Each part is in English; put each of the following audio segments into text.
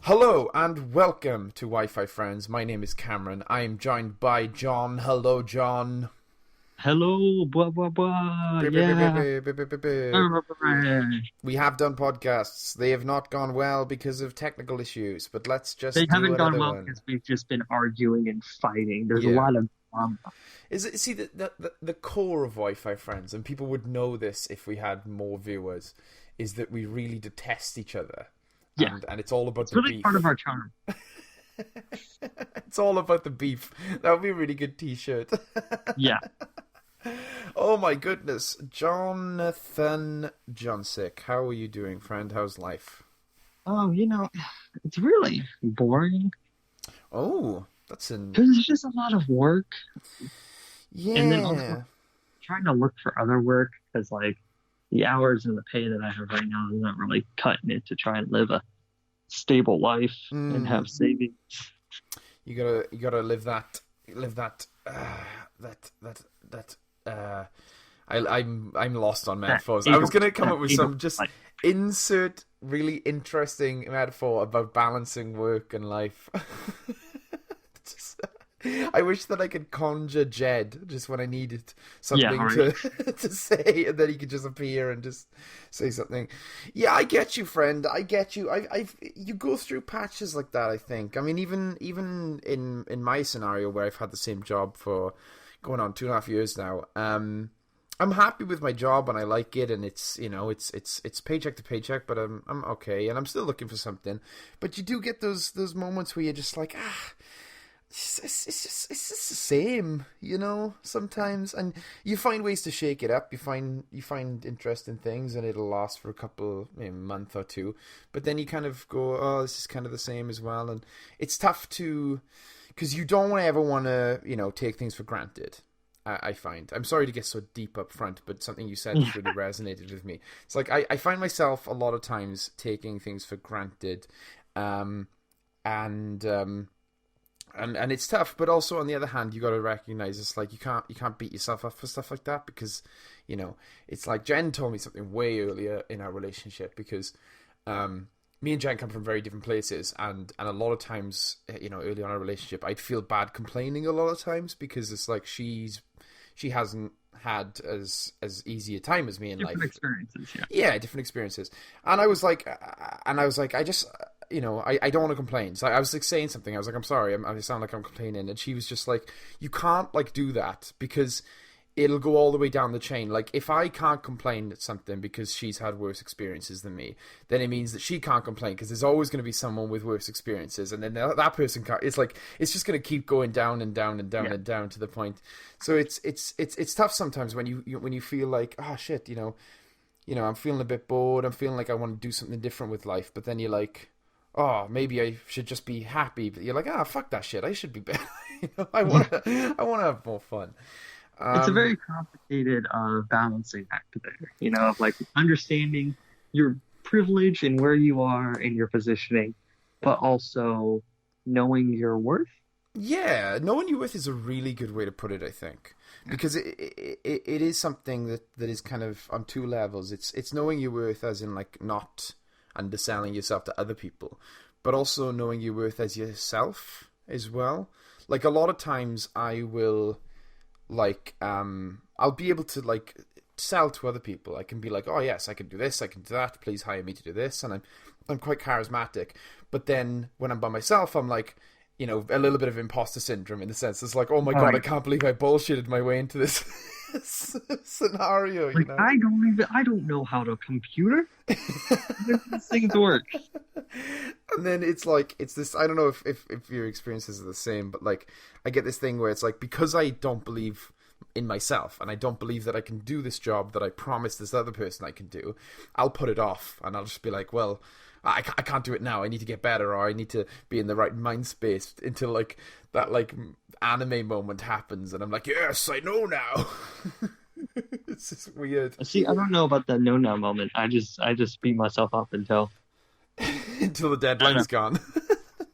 Hello and welcome to Wi-Fi Friends. My name is Cameron. I am joined by John. Hello, John. Hello, blah blah blah. Brr, brr, brr, brr, Yeah. brr, brr, brr, brr, brr. They We have done podcasts. They have not gone well because of technical issues, but let's just do haven't gone another well one. because we've just been arguing and fighting. There's a Yeah. lot of drama. Is it, see, the core of Wi-Fi Friends, and people would know this if we had more viewers, is that we really detest each other. Yeah, And it's all about it's the really beef. part of our charm. It's all about the beef. That would be a really good t-shirt. Yeah. Oh my goodness. Jonathan Johnsick, how are you doing, friend? How's life? Oh, it's really boring Oh, that's an... because it's just a lot of work, and then also Yeah. trying to look for other work because the hours and the pay that I have right now is not really cutting it to try and live a stable life and Mm. have savings. You gotta live that I'm lost on That metaphors. I was able, gonna come that up with able some just life. insert really interesting metaphor about balancing work and life. Just- I wish that I could conjure Jed just when I needed Yeah, something right. to say, and then he could just appear and just say something. Yeah, I get you, friend. I get you. You go through patches like that. I think. I mean, even in my scenario where I've had the same job for going on 2.5 years now. I'm happy with my job and I like it, and it's paycheck to paycheck, but I'm okay, and I'm still looking for something. But you do get those moments where you're just like, it's just the same, sometimes, and you find ways to shake it up. You find interesting things, and it'll last for a couple, maybe a month or two, but then you kind of go, oh, this is kind of the same as well, and it's tough to, because you don't ever want to, take things for granted. I find. I'm sorry to get so deep up front, but something you said really resonated with me. It's like I find myself a lot of times taking things for granted, and it's tough. But also on the other hand, you got to recognize it's like you can't beat yourself up for stuff like that, because it's like Jen told me something way earlier in our relationship, because me and Jen come from very different places, and a lot of times, early on in our relationship, I'd feel bad complaining a lot of times, because it's like she hasn't had as easy a time as me in Different life. experiences, yeah. Yeah, different experiences. And I was like, I just, I don't want to complain. So I was like saying something. I was like, I'm sorry, I sound like I'm complaining. And she was just like, you can't like do that, because it'll go all the way down the chain. Like, if I can't complain at something because she's had worse experiences than me, then it means that she can't complain, because there's always going to be someone with worse experiences, and then that person can't. It's like it's just going to keep going down and down and down Yeah. and down to the point. So it's tough sometimes when you feel like, oh shit, I'm feeling a bit bored. I'm feeling like I want to do something different with life, but then you're like, oh, maybe I should just be happy. But you're like, fuck that shit. I should be better. I want to have more fun. It's a Um, very complicated balancing act there, of understanding your privilege and where you are in your positioning, but also knowing your worth. Yeah, knowing your worth is a really good way to put it, I think, because it is something that is kind of on two levels. It's knowing your worth as in like not underselling yourself to other people, but also knowing your worth as yourself as well. Like a lot of times I will I'll be able to like sell to other people. I can be like, oh yes, I can do this, I can do that, please hire me to do this, and I'm quite charismatic. But then when I'm by myself, I'm like, a little bit of imposter syndrome, in the sense it's like, oh my Oh, god, I yeah. can't believe I bullshitted my way into this scenario, I don't know how to computer. These things work. And then it's like, it's this, I don't know if your experiences are the same, but like I get this thing where it's like, because I don't believe in myself, and I don't believe that I can do this job that I promised this other person I can do, I'll put it off, and I'll just be like, well, I can't do it now, I need to get better, or I need to be in the right mind space until like that like anime moment happens, and I'm like, yes, I know now. It's just weird. See, I don't know about that no now moment. I just beat myself up until Until the I don't know deadline's gone.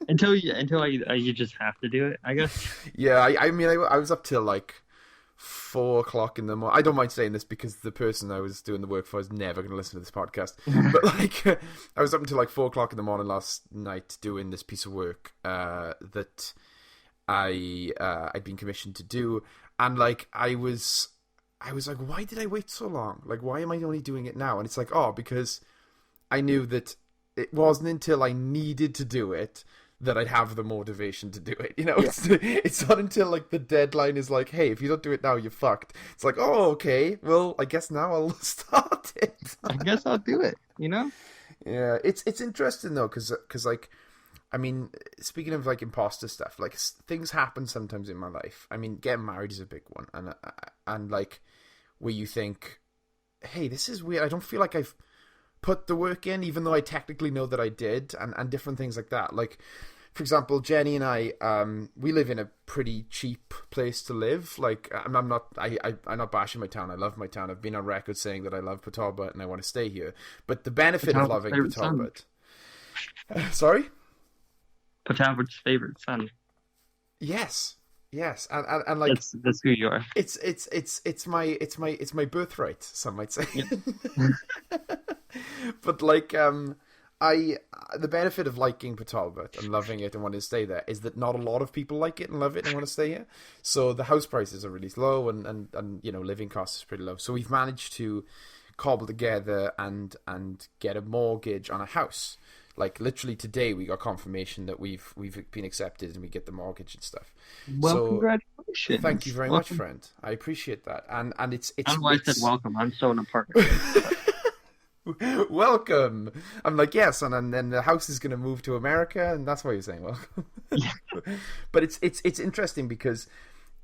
until you just have to do it, I guess. Yeah, I mean, I was up till like 4 o'clock in the morning. I don't mind saying this because the person I was doing the work for is never going to listen to this podcast. But like, I was up until like 4 o'clock in the morning last night doing this piece of work that I'd been commissioned to do, and like I was like, why did I wait so long? Like, why am I only doing it now? And it's like, oh, because I knew that it wasn't until I needed to do it that I'd have the motivation to do it. You know, it's not until like the deadline is like, hey, if you don't do it now, you're fucked. It's like, oh, okay, well, I guess now I'll start it. I guess I'll do it, you know? Yeah, it's interesting though, because like, I mean, speaking of like imposter stuff, like things happen sometimes in my life. I mean, getting married is a big one, and like where you think, hey, this is weird. I don't feel like I've put the work in, even though I technically know that I did, and different things like that. Like, for example, Jenny and I, we live in a pretty cheap place to live. Like, I'm not bashing my town. I love my town. I've been on record saying that I love Port Talbot and I want to stay here. But the benefit of loving Port Talbot, sorry, Port Talbot's favorite son. Yes, and like that's who you are. It's my birthright. Some might say. Yep. But like, the benefit of liking Port Talbot and loving it and wanting to stay there is that not a lot of people like it and love it and want to stay here. So the house prices are really low, and you know, living costs is pretty low. So we've managed to cobble together and get a mortgage on a house. Like literally today, we got confirmation that we've been accepted and we get the mortgage and stuff. Well, so, congratulations! Thank you very much, friend. I appreciate that. And it's. I don't know why I said welcome. I'm so in a partner. Welcome. I'm like, yes, and then the house is going to move to America, and that's why you're saying welcome. Yeah. But it's interesting because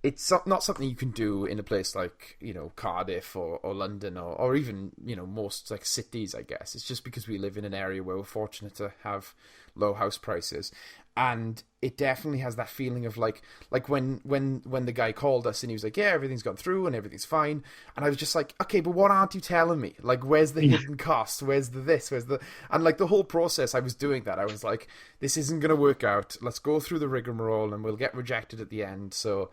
it's not something you can do in a place like, you know, Cardiff or London or even, you know, most like cities, I guess. It's just because we live in an area where we're fortunate to have low house prices. And it definitely has that feeling of like when the guy called us and he was like, yeah, everything's gone through and everything's fine. And I was just like, okay, but what aren't you telling me? Like, where's the hidden cost? Where's the this? And like the whole process, I was doing that. I was like, this isn't going to work out. Let's go through the rigmarole and we'll get rejected at the end. So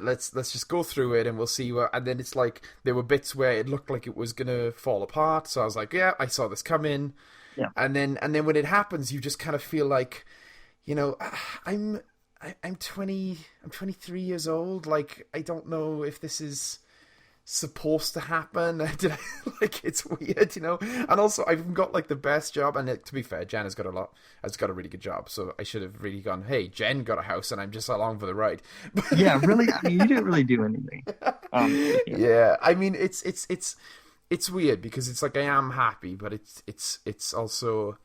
let's just go through it and we'll see what. And then it's like there were bits where it looked like it was going to fall apart. So I was like, yeah, I saw this come in. Yeah. And then when it happens, you just kind of feel like, you know, I'm 23 years old. Like, I don't know if this is supposed to happen. Like, it's weird, you know. And also, I've got like the best job. And to be fair, Jen has got a really good job. So I should have really gone, hey, Jen got a house, and I'm just along for the ride. Yeah, really. I mean, you didn't really do anything. Yeah, I mean, it's weird because it's like I am happy, but it's also.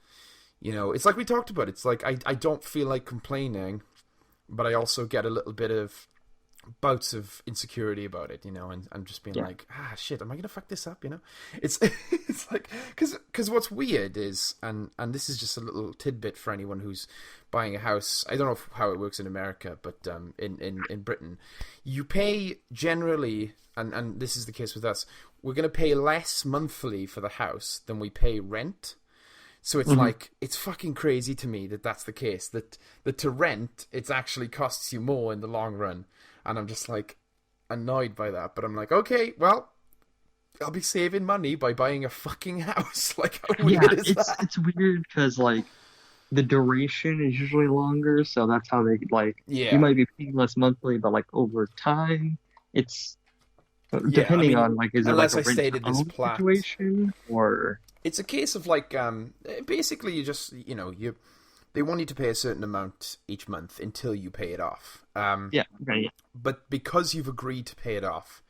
You know, it's like we talked about. It's like I don't feel like complaining, but I also get a little bit of bouts of insecurity about it, you know, and I'm just being like, shit, am I going to fuck this up, you know? It's like, because what's weird is, and this is just a little tidbit for anyone who's buying a house. I don't know how it works in America, but in Britain, you pay generally, and this is the case with us, we're going to pay less monthly for the house than we pay rent. So it's like, it's fucking crazy to me that that's the case, that to rent, it actually costs you more in the long run. And I'm just like annoyed by that. But I'm like, okay, well, I'll be saving money by buying a fucking house. Like, how weird is that? It's weird because like the duration is usually longer. So that's how they like, you might be paying less monthly, but like over time, it's depending on like, is it like a rent-to-own situation or... It's a case of like, basically you just, you know, they want you to pay a certain amount each month until you pay it off. But because you've agreed to pay it off,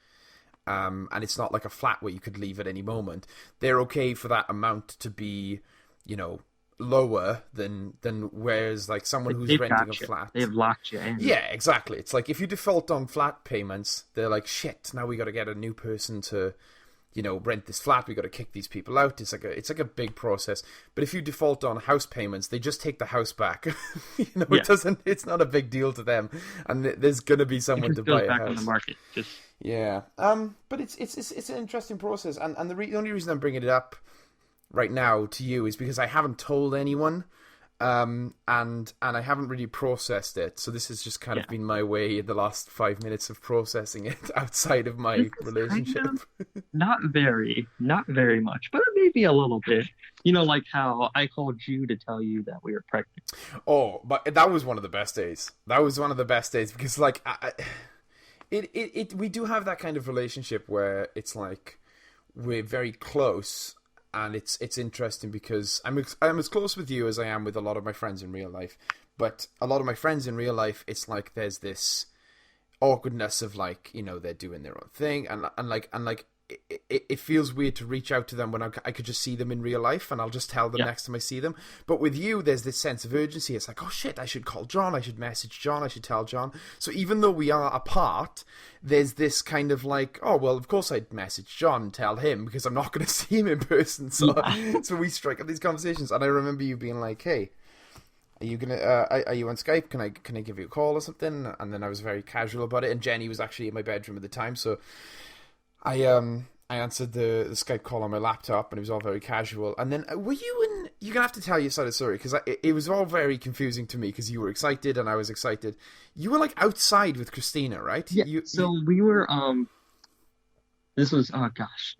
and it's not like a flat where you could leave at any moment, they're okay for that amount to be, you know, lower than whereas like someone who's renting a flat. They've locked you in. Yeah, exactly. It's like if you default on flat payments, they're like, shit, now we got to get a new person to, you know, rent this flat, we got to kick these people out. It's like a big process. But if you default on house payments, they just take the house back. You know, it's not a big deal to them, and there's gonna be someone to buy a house. On the market. But it's an interesting process, and the only reason I'm bringing it up right now to you is because I haven't told anyone. and I haven't really processed it, so this has just kind of been my way in the last 5 minutes of processing it outside of my relationship. Kind of, not very much, but maybe a little bit. You know, like how I called you to tell you that we were pregnant. Oh, but that was one of the best days. That was one of the best days because, like, we do have that kind of relationship where it's like we're very close. And it's interesting because I'm as close with you as I am with a lot of my friends in real life. But a lot of my friends in real life, it's like there's this awkwardness of like, you know, they're doing their own thing, and it feels weird to reach out to them when I could just see them in real life, and I'll just tell them next time I see them. But with you, there's this sense of urgency. It's like, oh shit, I should call John, I should message John, I should tell John. So even though we are apart, there's this kind of like, oh well, of course I'd message John and tell him because I'm not going to see him in person. So so we strike up these conversations, and I remember you being like, hey, are you gonna? Are you on Skype? Can I give you a call or something? And then I was very casual about it, and Jenny was actually in my bedroom at the time, so I answered the Skype call on my laptop, and it was all very casual. And then were you in? You're gonna have to tell your side of the story because it was all very confusing to me because you were excited and I was excited. You were like outside with Christina, right? Yeah. We were This was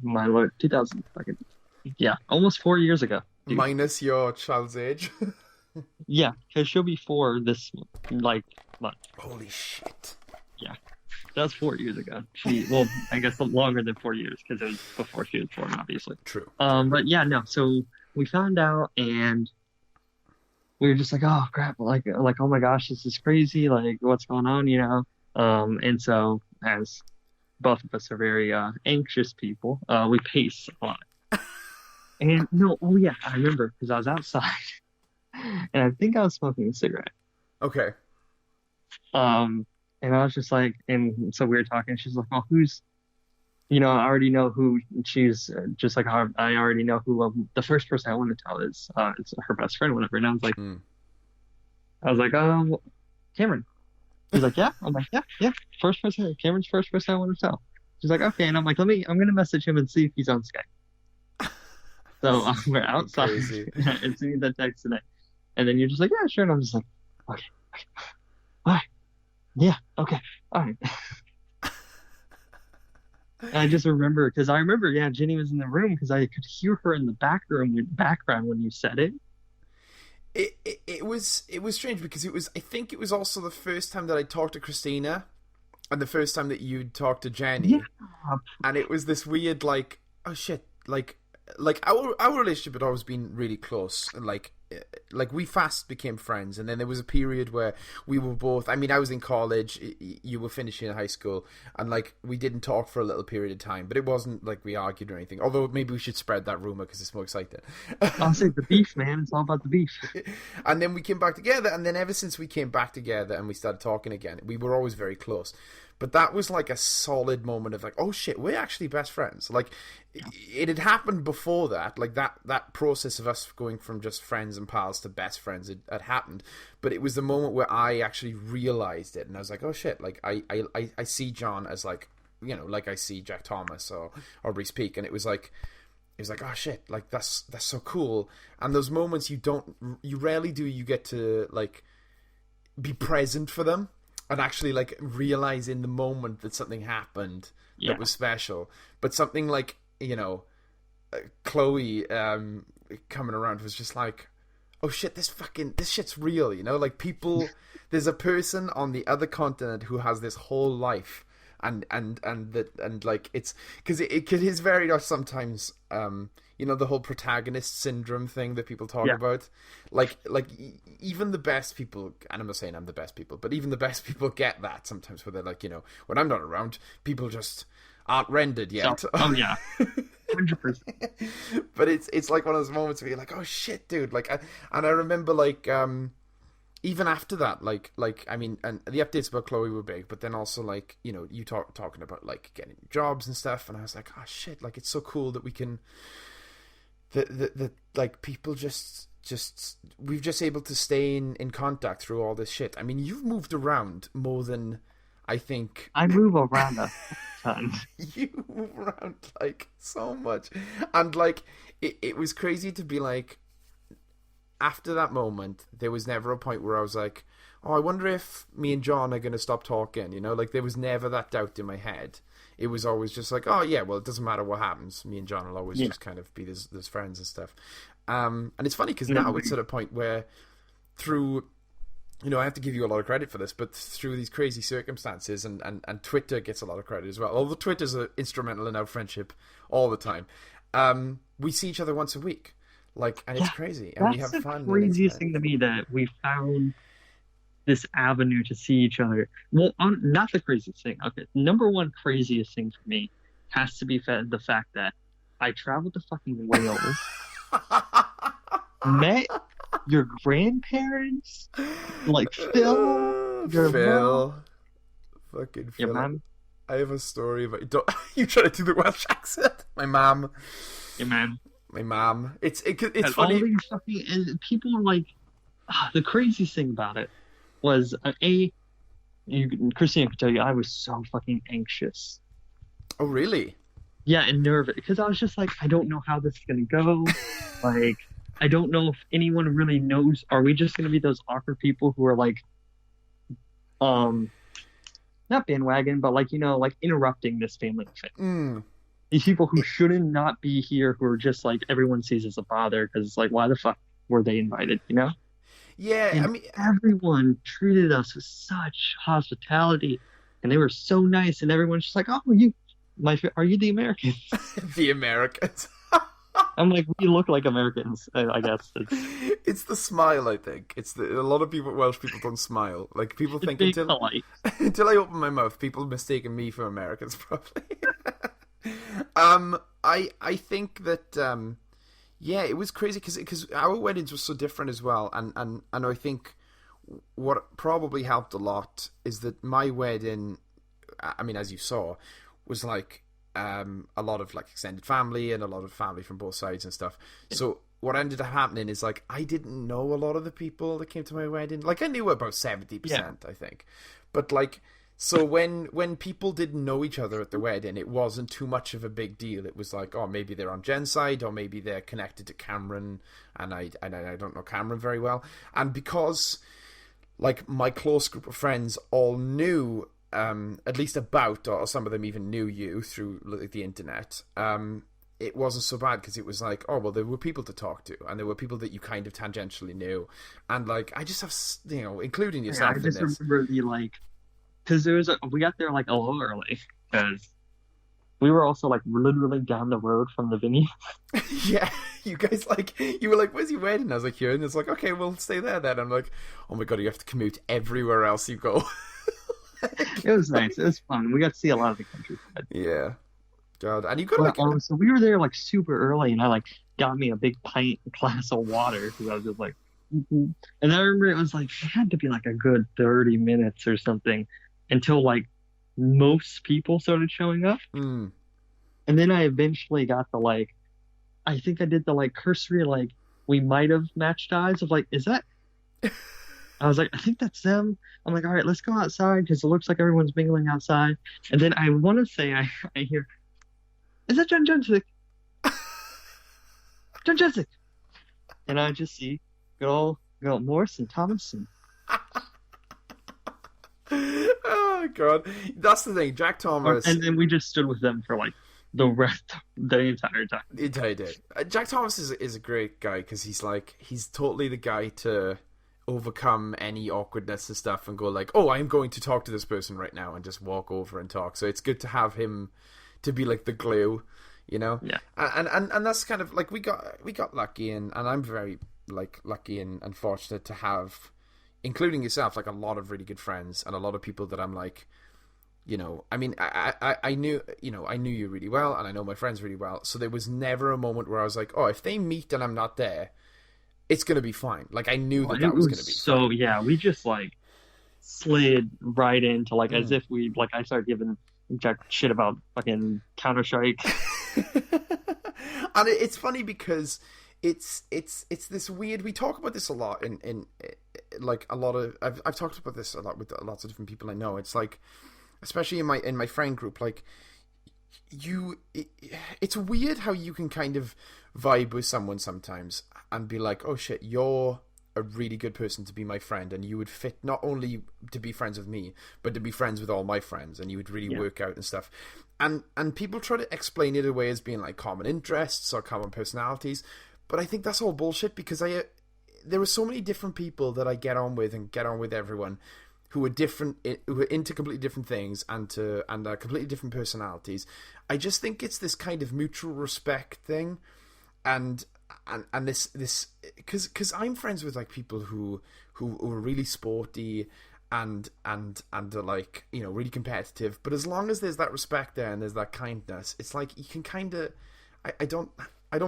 my lord, 2000 fucking almost 4 years ago. Dude. Minus your child's age. Yeah, because she'll be 4 this month. Holy shit. Yeah. That was 4 years ago. I guess longer than 4 years because it was before she was born, obviously. True. But yeah, no. So we found out, and we were just like, oh crap, like oh my gosh, this is crazy. Like, what's going on, you know? And so as both of us are very anxious people, we pace a lot. And I remember because I was outside, and I think I was smoking a cigarette. Okay. And I was just like, and so we were talking. She's like, "Well, who's?" You know, I already know who she's. Just like how I already know who the first person I want to tell is. It's her best friend, whatever. And I was like, Cameron. She's like, yeah. I'm like, yeah. Cameron's first person I want to tell. She's like, okay. And I'm like, I'm gonna message him and see if he's on Skype. So we're outside and seeing that text today, and then you're just like, yeah, sure. And I'm just like, okay. All right. Yeah, okay, all right. I just remember, Jenny was in the room because I could hear her in the background when you said it. It was strange because I think it was also the first time that I talked to Christina, and the first time that you'd talked to Jenny. Yeah. And it was this weird, like, oh shit, like our relationship had always been really close, and like we fast became friends, and then there was a period where we were both, I mean, I was in college, you were finishing high school, and like we didn't talk for a little period of time, but it wasn't like we argued or anything, although maybe we should spread that rumor because it's more exciting. I'll say the beef, man. It's all about the beef. And then we came back together, and then ever since we came back together and we started talking again, we were always very close. But that was like a solid moment of like, oh shit, we're actually best friends. Like, it had happened before that. Like that process of us going from just friends and pals to best friends had happened. But it was the moment where I actually realized it, and I was like, oh shit, like I see John as like, you know, like I see Jack Thomas or Reese Peak, and it was like, oh shit, like that's so cool. And those moments you rarely do you get to like be present for them. And actually, like, realize in the moment that something happened that was special. But something like, you know, Chloe coming around was just like, oh shit, this shit's real, you know? Like, there's a person on the other continent who has this whole life. And like, it's, because it is very much sometimes, you know, the whole protagonist syndrome thing that people talk about. Like even the best people, and I'm not saying I'm the best people, but even the best people get that sometimes where they're like, you know, when I'm not around, people just aren't rendered yet. So, oh yeah, 100%. But it's like one of those moments where you're like, oh shit, dude. Like, I remember like, even after that, like I mean, and the updates about Chloe were big, but then also like, you know, you talking about like getting jobs and stuff, and I was like, oh shit, like it's so cool that we can, that like people we've just able to stay in contact through all this shit. I mean, you've moved around more than I think. I move around a ton. You move around like so much, and like it was crazy to be like. after that moment, there was never a point where I was like, oh, I wonder if me and John are going to stop talking, you know? Like, there was never that doubt in my head. It was always just like, oh, yeah, well, it doesn't matter what happens. Me and John will always just kind of be those friends and stuff. And it's funny because now it's at a point where through... You know, I have to give you a lot of credit for this, but through these crazy circumstances, and Twitter gets a lot of credit as well. Although Twitter's instrumental in our friendship all the time. We see each other once a week. Like, and it's crazy. And we have fun. That's the craziest thing to me, that we found this avenue to see each other. Well, not the craziest thing. Okay, number one craziest thing for me has to be the fact that I traveled to fucking Wales, met your grandparents, like Phil, fucking Phil. Your mom. I have a story about you trying to do the Welsh accent. My mom. Your mom. My mom. It's funny. All these fucking people are like, the craziest thing about it was Christina could tell you, I was so fucking anxious. Oh really? Yeah, and nervous, because I was just like, I don't know how this is gonna go. Like, I don't know if anyone really knows. Are we just going to be those awkward people who are like, not bandwagon, but like, you know, like interrupting this family thing? These people who shouldn't not be here, who are just like, everyone sees as a bother, because it's like, why the fuck were they invited, you know? Yeah, and I mean, everyone treated us with such hospitality, and they were so nice, and everyone's just like, oh, are you the Americans? The Americans. I'm like, we look like Americans, I guess. It's the smile, I think. A lot of Welsh people don't smile. Like, people think until I open my mouth, people mistaken me for Americans, probably. I think that, yeah, it was crazy because our weddings were so different as well. And I think what probably helped a lot is that my wedding, I mean, as you saw, was like, a lot of like extended family and a lot of family from both sides and stuff. So what ended up happening is like I didn't know a lot of the people that came to my wedding. Like I knew about 70%, I think. But like, so when people didn't know each other at the wedding, it wasn't too much of a big deal. It was like, oh, maybe they're on Jen's side, or maybe they're connected to Cameron, and I don't know Cameron very well. And because like my close group of friends all knew at least about, or some of them even knew you through like, the internet, it wasn't so bad because it was like, oh, well, there were people to talk to, and there were people that you kind of tangentially knew, and like I just have, you know, including yourself. I just remember the like, because we got there like a little early because we were also like literally down the road from the venue. Yeah, you guys like, you were like, where's your wedding? I was like, here, and it's like, okay, we'll stay there then. I'm like, oh my god, you have to commute everywhere else you go. It was nice. It was fun. We got to see a lot of the countryside. Yeah. God. And you got so we were there like super early, and I like got me a big glass of water because I was just like, and I remember it was like, it had to be like a good 30 minutes or something until like most people started showing up. And then I eventually got the like, I think I did the like cursory, like we might have matched eyes of like, is that? I was like, I think that's them. I'm like, all right, let's go outside because it looks like everyone's mingling outside. And then I want to say, I hear, is that John Jensic? John Jensic. And I just see good old Morris and Thomas. Oh, God. That's the thing. Jack Thomas. And then we just stood with them for like the entire time. The entire day. Jack Thomas is a great guy because he's totally the guy to overcome any awkwardness and stuff and go like, oh, I'm going to talk to this person right now, and just walk over and talk. So it's good to have him to be like the glue, you know? Yeah. And that's kind of like we got lucky, and I'm very like lucky and fortunate to have, including yourself, like a lot of really good friends and a lot of people that I'm like, you know, I mean, I knew you really well, and I know my friends really well. So there was never a moment where I was like, oh, if they meet and I'm not there, it's going to be fine. Like, I knew that was going to be so fine. Yeah, we just, like, slid right into, like, as if we, like, I started giving Jack shit about fucking Counter-Strike. And it's funny because it's this weird, we talk about this a lot in like, a lot of, I've talked about this a lot with lots of different people I know. It's like, especially in my friend group, like, it's weird how you can kind of vibe with someone sometimes and be like, oh shit, you're a really good person to be my friend, and you would fit not only to be friends with me, but to be friends with all my friends, and you would really work out and stuff. And people try to explain it away as being like common interests or common personalities, but I think that's all bullshit, because there are so many different people that I get on with and get on with everyone who are different, who are into completely different things and are completely different personalities. I just think it's this kind of mutual respect thing, and this because I'm friends with like people who are really sporty and are like, you know, really competitive, but as long as there's that respect there and there's that kindness, it's like you can kind of I don't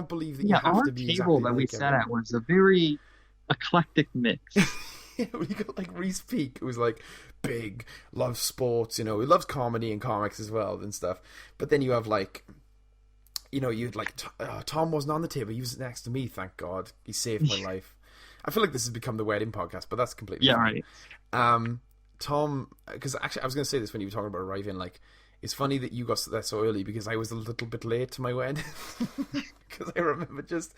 believe that you have to be exactly like everyone. Our table that we sat at was a very eclectic mix. Yeah, you got like Reese Peak, who was like big, loves sports, you know, he loves comedy and comics as well and stuff. But then you have like, you know, you'd like Tom wasn't on the table; he was next to me. Thank God, he saved my life. I feel like this has become the wedding podcast, but that's completely right. Tom, because actually I was going to say this when you were talking about arriving, like, it's funny that you got there so early, because I was a little bit late to my wedding. Because I remember just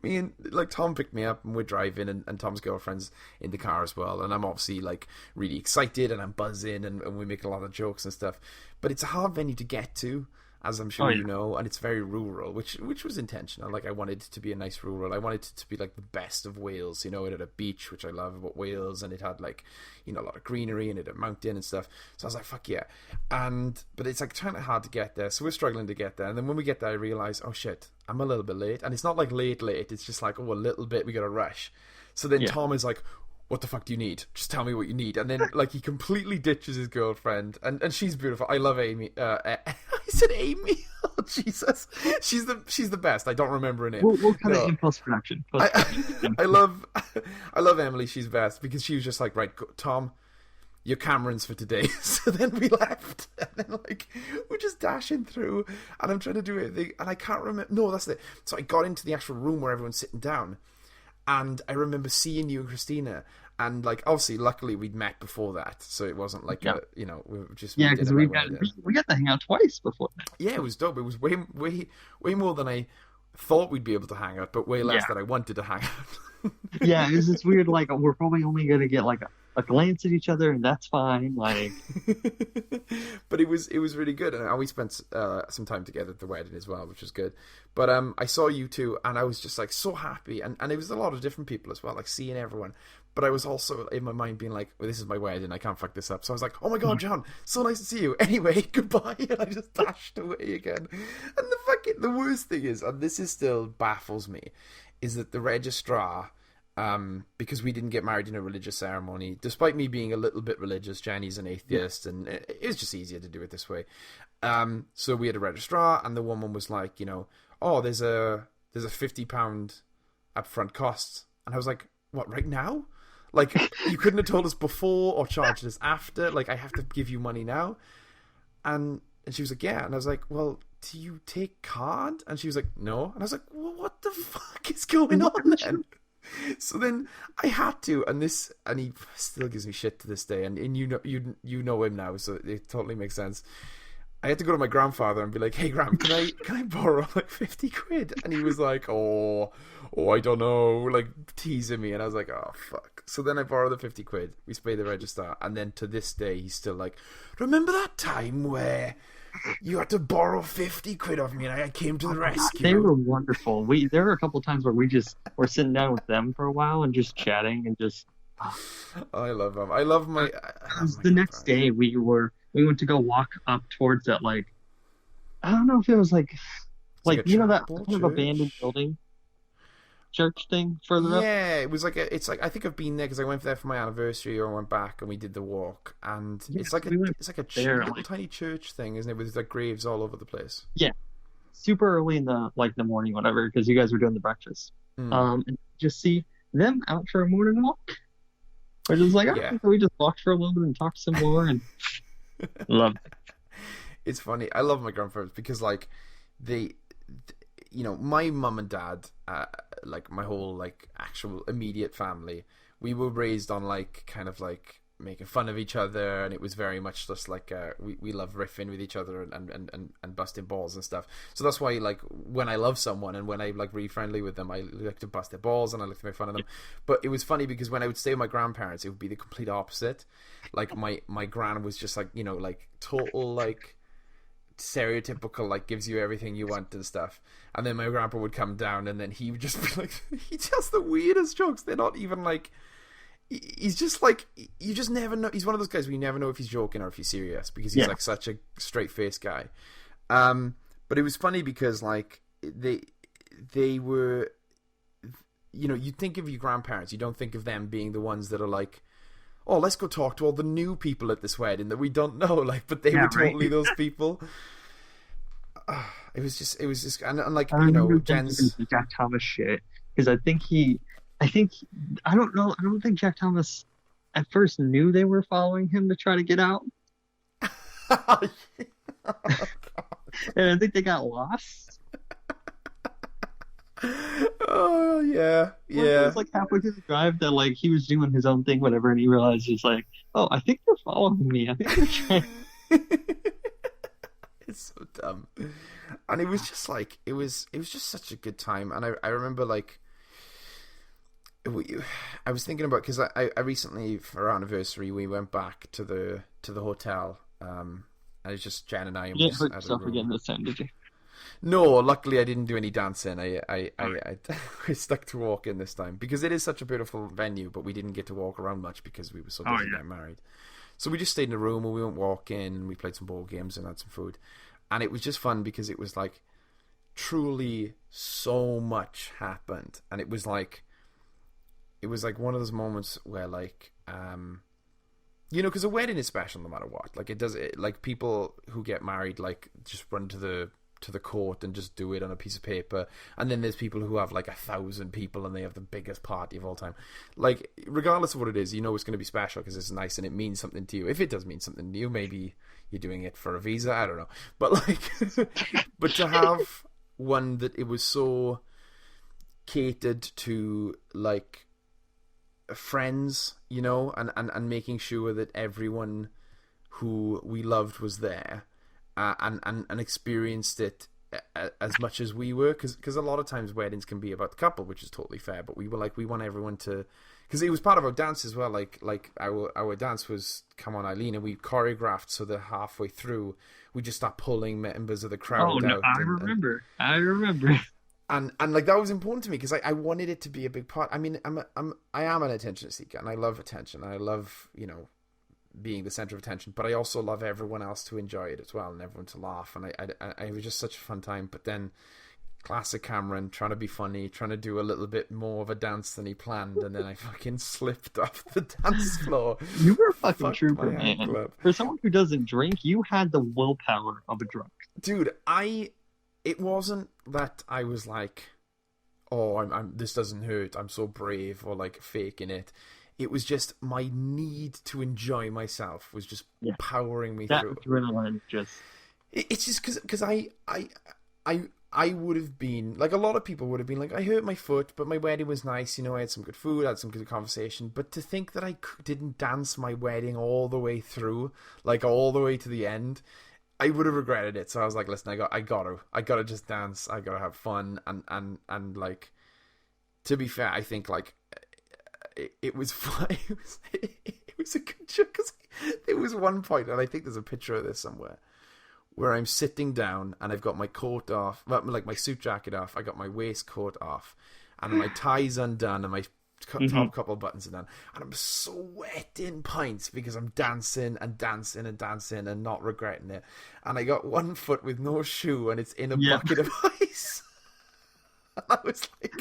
me and like Tom picked me up and we're driving, and Tom's girlfriend's in the car as well, and I'm obviously like really excited and I'm buzzing and we make a lot of jokes and stuff, but it's a hard venue to get to, as I'm sure you know, and it's very rural, which was intentional. Like, I wanted it to be a nice rural. I wanted it to be like the best of Wales, you know. It had a beach, which I love about Wales, and it had like, you know, a lot of greenery, and it had a mountain and stuff. So I was like, fuck yeah. But it's like kind of hard to get there, so we're struggling to get there. And then when we get there, I realize, oh shit, I'm a little bit late. And it's not like late, it's just like, oh, a little bit, we gotta rush. So then Tom is like, what the fuck do you need? Just tell me what you need. And then like he completely ditches his girlfriend, and she's beautiful. I love Amy. I said Amy. Oh Jesus, she's the best. I don't remember her name. We'll cut it in post production. I love Emily. She's best, because she was just like, right, Tom, your Cameron's for today. So then we left, and then like we're just dashing through, and I'm trying to do everything, and I can't remember. No, that's it. So I got into the actual room where everyone's sitting down. And I remember seeing you and Christina, and like obviously, luckily we'd met before that, so it wasn't like we were just because we got to hang out twice before that. Yeah, it was dope. It was way more than I thought we'd be able to hang out, but way less than I wanted to hang out. Yeah, it was just weird. Like, we're probably only gonna get like a glance at each other, and that's fine. Like, but it was really good, and we spent some time together at the wedding as well, which was good. But I saw you too, and I was just like so happy, and it was a lot of different people as well, like seeing everyone. But I was also in my mind being like, well, this is my wedding, I can't fuck this up. So I was like, oh my god, John, so nice to see you. Anyway, goodbye. And I just dashed away again. And the worst thing is, and this is still baffles me, is that the registrar, because we didn't get married in a religious ceremony, despite me being a little bit religious, Jenny's an atheist, and it was just easier to do it this way. So we had a registrar, and the woman was like, you know, oh, there's a £50 upfront cost. And I was like, what, right now? Like, you couldn't have told us before or charged us after? Like, I have to give you money now? And she was like, yeah. And I was like, well, do you take card? And she was like, no. And I was like, well, what the fuck is going on then? So then I had to, and he still gives me shit to this day, and you know him now, so it totally makes sense. I had to go to my grandfather and be like, hey Gram, can I borrow like 50 quid? And he was like, oh, I don't know, like teasing me, and I was like, oh fuck. So then I borrowed the 50 quid, we paid the register, and then to this day he's still like, remember that time where you had to borrow 50 quid off me and I came to the rescue? They were wonderful. There were a couple of times where we just were sitting down with them for a while and just chatting and just... I love them. I love my... the next day we went to go walk up towards that, like, I don't know if it was like you know that kind of abandoned building church thing further up? Yeah, it was like it's like, I think I've been there because I went there for my anniversary, or I went back and we did the walk, and it's like a little tiny church thing, isn't it, with like graves all over the place? Yeah, super early in the morning, whatever, because you guys were doing the breakfast. And just see them out for a morning walk. We're just like, so we just walked for a little bit and talked some more, and love it. It's funny. I love my grandparents because like you know, my mum and dad, like my whole like actual immediate family, we were raised on like kind of like making fun of each other, and it was very much just like we love riffing with each other and busting balls and stuff. So that's why, like, when I love someone and when I'm like really friendly with them, I like to bust their balls and I like to make fun of them. But it was funny because when I would stay with my grandparents, it would be the complete opposite. Like my gran was just like, you know, like total like stereotypical, like gives you everything you want and stuff. And then my grandpa would come down and then he would just be like, he tells the weirdest jokes. They're not even like, he's just like, you just never know. He's one of those guys where you never know if he's joking or if he's serious, because he's like such a straight faced guy. But it was funny because like they were, you know, you think of your grandparents, you don't think of them being the ones that are like, oh, let's go talk to all the new people at this wedding that we don't know, like, but they were totally those people. It was just, and like, you know, Jen's Jack Thomas shit, because I don't think Jack Thomas at first knew they were following him to try to get out. And I think they got lost. Oh yeah. It was like halfway through the drive that like he was doing his own thing, whatever, and he realized he's like, oh, I think they're following me. I think they're trying. It's so dumb. And it was just like, it was just such a good time. And I remember like, I was thinking about, because I recently for our anniversary we went back to the hotel. And it was just Jen and I. You didn't hurt yourself again this time, did you? No, luckily I didn't do any dancing. I stuck to walking this time because it is such a beautiful venue, but we didn't get to walk around much because we were so busy getting married. So we just stayed in a room and we went walking and we played some board games and had some food. And it was just fun because it was like truly so much happened. And it was like one of those moments where like, you know, because a wedding is special no matter what. Like like people who get married, like just run to the court and just do it on a piece of paper, and then there's people who have like 1,000 people and they have the biggest party of all time. Like regardless of what it is, you know it's going to be special because it's nice and it means something to you. If it does mean something to you, maybe you're doing it for a visa, I don't know, but like but to have one that it was so catered to like friends, you know, and making sure that everyone who we loved was there. And experienced it as much as we were, because a lot of times weddings can be about the couple, which is totally fair, but we were like, we want everyone to, because it was part of our dance as well, like our dance was Come On Eileen, and we choreographed so that halfway through we just start pulling members of the crowd out. I remember and like that was important to me because I wanted it to be a big part. I mean, I am an attention seeker and I love attention and I love, you know, being the center of attention, but I also love everyone else to enjoy it as well and everyone to laugh, and I was just such a fun time. But then classic Cameron, trying to be funny, trying to do a little bit more of a dance than he planned, and then I fucking slipped off the dance floor. You were a fucking trooper, man. For someone who doesn't drink, you had the willpower of a drunk. Dude, it wasn't that I was like, oh, I'm this doesn't hurt, I'm so brave, or like faking it. It was just my need to enjoy myself was just powering me through. That adrenaline just... It's just because I would have been, like a lot of people would have been like, I hurt my foot, but my wedding was nice, you know, I had some good food, I had some good conversation. But to think that I didn't dance my wedding all the way through, like all the way to the end, I would have regretted it. So I was like, listen, I gotta just dance, I gotta have fun. And like, to be fair, I think like, it was fun. It was a good show because there was one point, and I think there's a picture of this somewhere, where I'm sitting down and I've got my coat off, like my suit jacket off, I got my waistcoat off, and my tie's undone, and my top couple of buttons are done, and I'm sweating pints because I'm dancing and dancing and dancing and not regretting it. And I got one foot with no shoe, and it's in a bucket of ice. And I was like,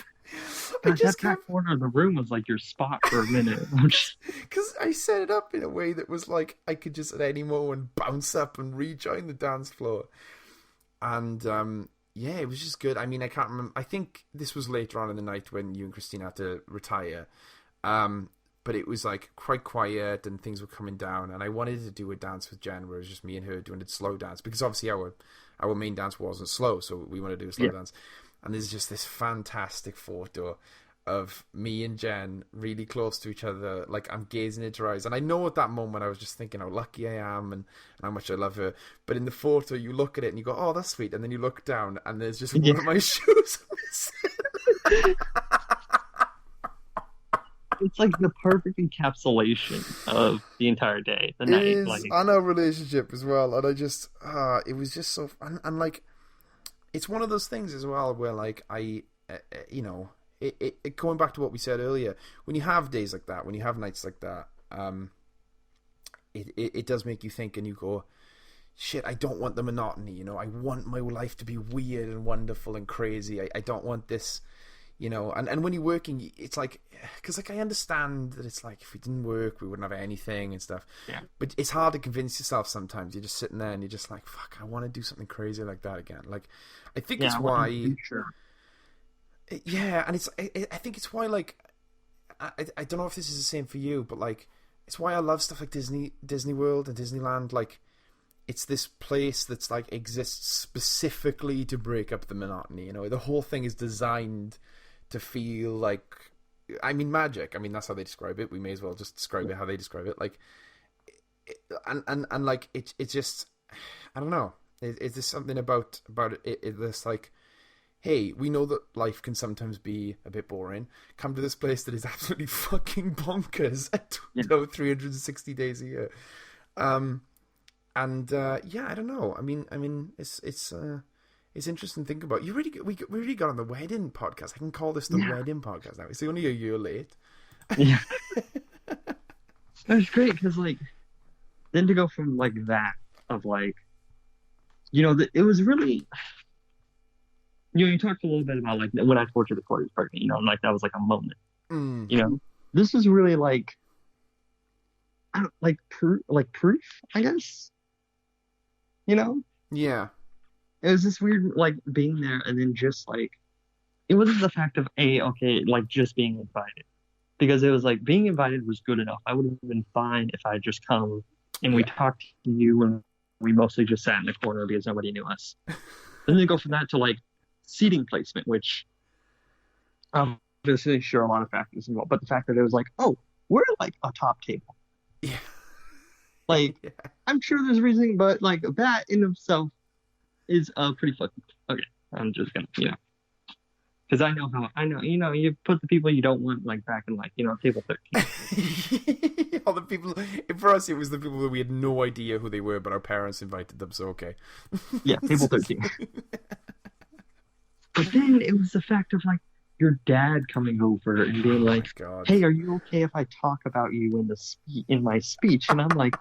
that corner of the room was like your spot for a minute. Because I set it up in a way that was like I could just at any moment bounce up and rejoin the dance floor. And yeah, it was just good. I mean, I can't remember. I think this was later on in the night when you and Christine had to retire. But it was like quite quiet and things were coming down. And I wanted to do a dance with Jen where it was just me and her doing a slow dance, because obviously our main dance wasn't slow, so we wanted to do a slow dance. And there's just this fantastic photo of me and Jen really close to each other. Like, I'm gazing into her eyes, and I know at that moment I was just thinking how lucky I am and how much I love her. But in the photo, you look at it and you go, "Oh, that's sweet," and then you look down and there's just one of my shoes missing. It's like the perfect encapsulation of the entire day, the night. It is, and our relationship as well. And I just, it was just so, and like, it's one of those things as well where like you know, it going back to what we said earlier, when you have days like that, when you have nights like that, it does make you think, and you go, shit, I don't want the monotony, you know, I want my life to be weird and wonderful and crazy. I don't want this, you know, and when you're working, it's like, because like I understand that it's like if we didn't work, we wouldn't have anything and stuff. Yeah. But it's hard to convince yourself sometimes. You're just sitting there and you're just like, fuck, I want to do something crazy like that again. Like, I think it's why. Sure. Yeah, and I think it's why, like, I don't know if this is the same for you, but like, it's why I love stuff like Disney World and Disneyland. Like, it's this place that's like exists specifically to break up the monotony. You know, the whole thing is designed to feel like, I mean, magic. I mean, that's how they describe it. We may as well just describe it how they describe it. Like, and like it's just, I don't know. It's just something about it. This like, hey, we know that life can sometimes be a bit boring. Come to this place that is absolutely fucking bonkers. You know, 360 days a year. Yeah, I don't know. I mean, it's interesting to think about. We really got on the wedding podcast. I can call this the wedding podcast now. It's only a year late. Yeah, that's great because like, then to go from like that of like, you know, it was really. You know, you talked a little bit about like when I told you the Corey's pregnant, you know, and like that was like a moment. You know, this is really like, I don't like proof, I guess. You know? Yeah. It was this weird like being there, and then just like, it wasn't the fact of okay, like just being invited, because it was like being invited was good enough. I would have been fine if I had just come and we talked to you, and we mostly just sat in the corner because nobody knew us. Then they go from that to like seating placement, which obviously sure a lot of factors involved, but the fact that it was like, oh, we're like a top table. Yeah. Like, I'm sure there's reasoning, but like that in itself is pretty fucking okay. I'm just gonna, you know, because I know, you know, you put the people you don't want like back in like, you know, table 13. All the people, for us, it was the people that we had no idea who they were, but our parents invited them, so okay. Yeah, table 13. But then it was the fact of like your dad coming over and being like, "Hey, are you okay if I talk about you in my speech?" And I'm like,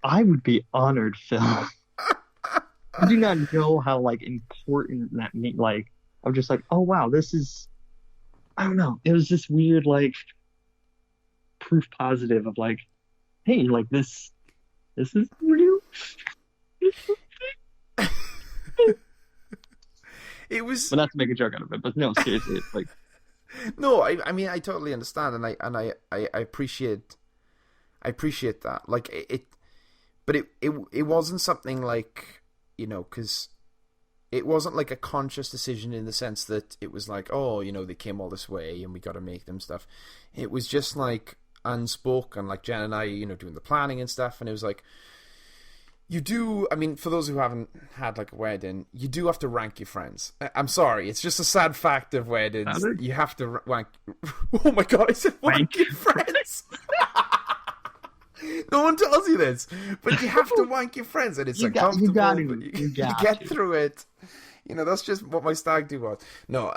I would be honored, Phil. I do not know how like important that means. Like, I'm just like, oh wow, this is, I don't know. It was this weird like proof positive of like, hey, like this is real. It was, but not to make a joke out of it, but no, seriously, it's like, no, I mean, I totally understand, and I appreciate that. Like but it wasn't something like, you know, because it wasn't like a conscious decision in the sense that it was like, oh, you know, they came all this way and we got to make them stuff. It was just like unspoken, like Jen and I, you know, doing the planning and stuff, and it was like, you do, I mean, for those who haven't had like a wedding, you do have to rank your friends. I'm sorry, it's just a sad fact of weddings. You have to rank. Oh my god, I said rank your friends. No one tells you this, but you have to wank your friends, and it's uncomfortable. You get through it. You know, that's just what my stag do was. No,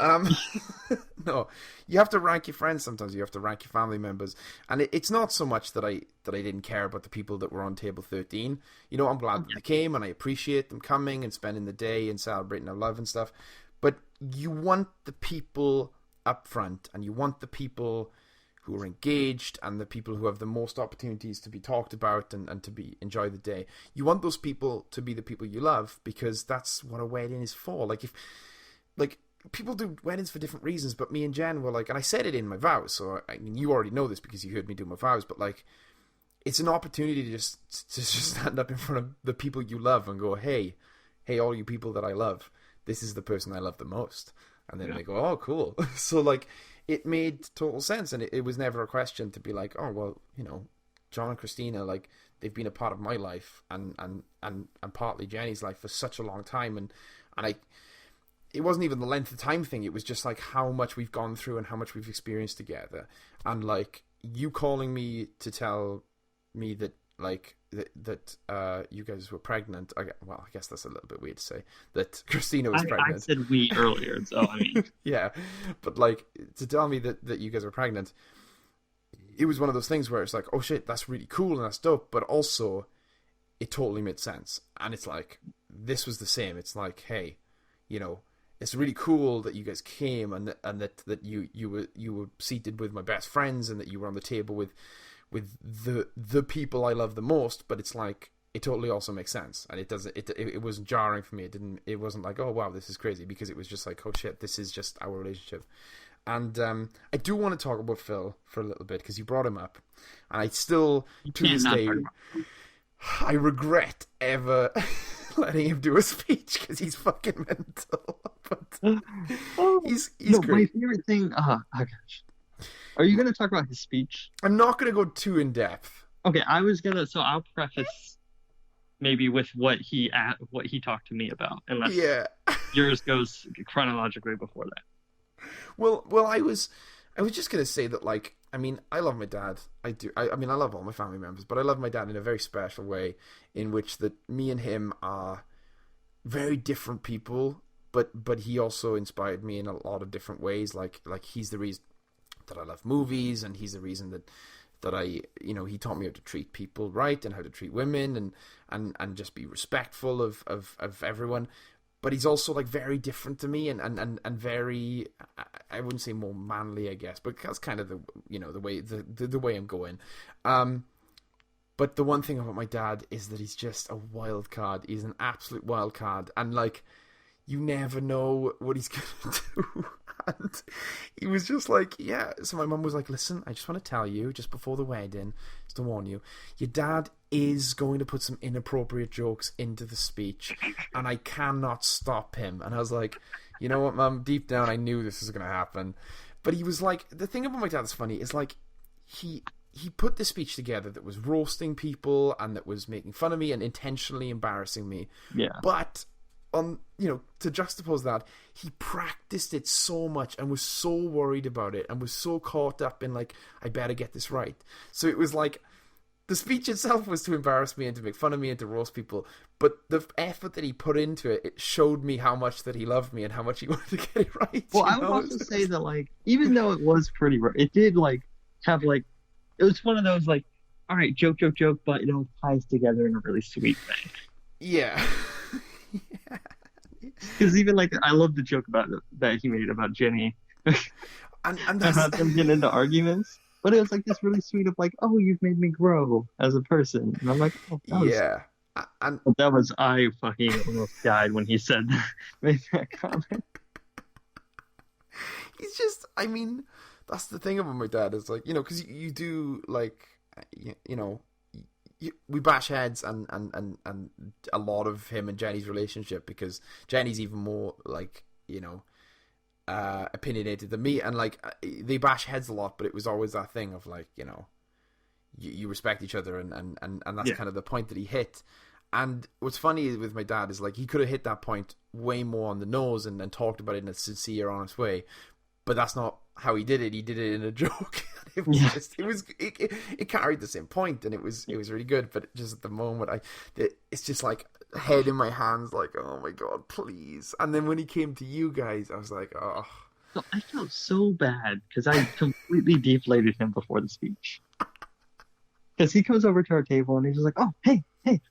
no. You have to rank your friends sometimes. You have to rank your family members, and it's not so much that I didn't care about the people that were on table 13. You know, I'm glad that they came, and I appreciate them coming and spending the day and celebrating their love and stuff. But you want the people up front, and you want the people who are engaged and the people who have the most opportunities to be talked about and to be enjoy the day. You want those people to be the people you love, because that's what a wedding is for. Like, if like people do weddings for different reasons, but me and Jen were like, and I said it in my vows, so I mean, you already know this because you heard me do my vows, but like, it's an opportunity to just stand up in front of the people you love and go, hey, all you people that I love, this is the person I love the most. And then they go, oh, cool. So like, it made total sense, and it was never a question to be like, oh well, John and Christina, like, they've been a part of my life and partly Jenny's life for such a long time, and it wasn't even the length of time thing. It was just like how much we've gone through and how much we've experienced together, and like you calling me to tell me that like that you guys were pregnant. I guess that's a little bit weird to say that Christina was pregnant. I said we earlier, so I mean, yeah, but like to tell me that you guys were pregnant, it was one of those things where it's like, oh shit, that's really cool and that's dope, but also it totally made sense. And it's like, this was the same. It's like, hey, it's really cool that you guys came and that you were seated with my best friends and that you were on the table with the people I love the most. But it's like, it totally also makes sense, and it wasn't jarring for me. It wasn't like, oh wow, this is crazy, because it was just like, oh shit, this is just our relationship. And I do want to talk about Phil for a little bit, because you brought him up, and I still, to this day, I regret ever letting him do a speech, because he's fucking mental. But he's great. My favorite thing. Oh gosh, are you going to talk about his speech? I'm not going to go too in depth. Okay, so I'll preface maybe with what he talked to me about, unless yours goes chronologically before that. Well, I was just gonna say that, like, I mean, I love my dad. I do. I mean, I love all my family members, but I love my dad in a very special way, in which that me and him are very different people, but he also inspired me in a lot of different ways. Like he's the reason that I love movies, and he's the reason that I, he taught me how to treat people right and how to treat women and just be respectful of everyone. But he's also like very different to me and very, I wouldn't say more manly, I guess, but that's kind of the way the way I'm going. But the one thing about my dad is that he's just a wild card. He's an absolute wild card, and like, you never know what he's gonna do. And he was just like, yeah. So my mum was like, listen, I just want to tell you, just before the wedding, just to warn you, your dad is going to put some inappropriate jokes into the speech, and I cannot stop him. And I was like, you know what, Mum, deep down I knew this was going to happen. But he was like, the thing about my dad that's funny is, like, he put this speech together that was roasting people and that was making fun of me and intentionally embarrassing me. Yeah. But to juxtapose that, he practiced it so much and was so worried about it and was so caught up in, like, I better get this right. So it was like, the speech itself was to embarrass me and to make fun of me and to roast people, but the effort that he put into it, it showed me how much that he loved me and how much he wanted to get it right. Well, I would also say that, like, even though it was pretty rough, it did, like, have, like, it was one of those, like, all right, joke, but it all ties together in a really sweet way. Yeah. Because even, like, I love the joke that he made about Jenny and about them getting into arguments. But it was like this really sweet of like, oh, you've made me grow as a person. And I'm like, oh, I fucking almost died when he made that comment. He's just, I mean, that's the thing about my dad is, like, because you do, like, we bash heads and a lot of him and Jenny's relationship, because Jenny's even more, like, opinionated than me, and like, they bash heads a lot, but it was always that thing of like, you respect each other, and that's kind of the point that he hit. And what's funny with my dad is, like, he could have hit that point way more on the nose and talked about it in a sincere, honest way, but that's not how he did it. He did it in a joke. It was it carried the same point, and it was really good. But just at the moment, it's just like head in my hands, like, oh my god, please. And then when he came to you guys, I was like, oh. So I felt so bad because I completely deflated him before the speech. Because he comes over to our table and he's just like, oh, hey,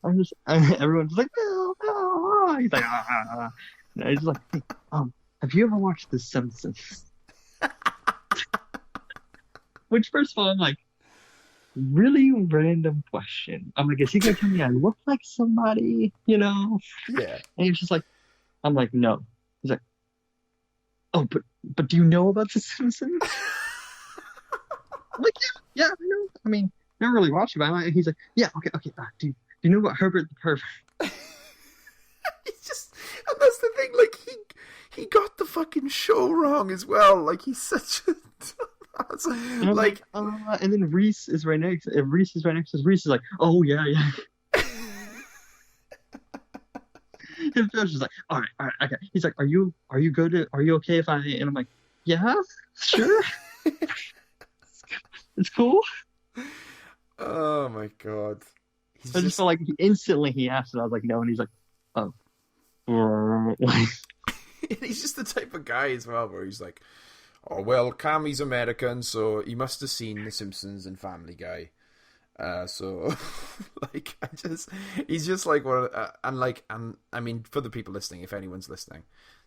everyone's like, oh. He's like, ah. And he's like, hey, have you ever watched The Simpsons? Which, first of all, I'm like, really random question. I'm like, is he gonna tell me I look like somebody? Yeah. And he's just like, I'm like, no. He's like, oh, but do you know about The Simpsons? I'm like, yeah, I know. I mean, never really watched it, but he's like, yeah, okay. Do you know about Herbert the Pervert? He's just, and that's the thing. Like, he got the fucking show wrong as well. Like, he's such a and like, and then Reese is right next. If Reese is right next to us, Reese is like, oh yeah. And Josh is like, all right, okay. He's like, are you good? Are you okay if I? And I'm like, yeah, sure. It's cool. Oh my god. I just felt like instantly he asked it. I was like, no, and he's like, oh. He's just the type of guy as well where he's like, oh well, Cammy's American, so he must have seen The Simpsons and Family Guy. So like, he's just like one and I mean, for the people listening, if anyone's listening,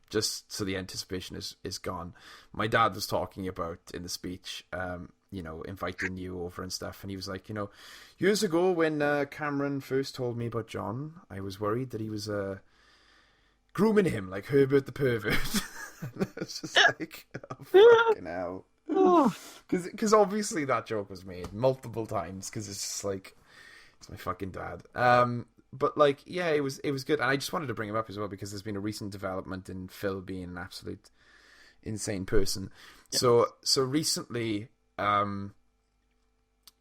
just so the anticipation is gone. My dad was talking about in the speech, inviting you over and stuff, and he was like, years ago when Cameron first told me about John, I was worried that he was grooming him like Herbert the pervert. And it's just like, oh, fucking hell. Because obviously that joke was made multiple times, because it's just like, it's my fucking dad. But like, yeah, it was good, and I just wanted to bring him up as well because there's been a recent development in Phil being an absolute insane person. Yeah. So recently,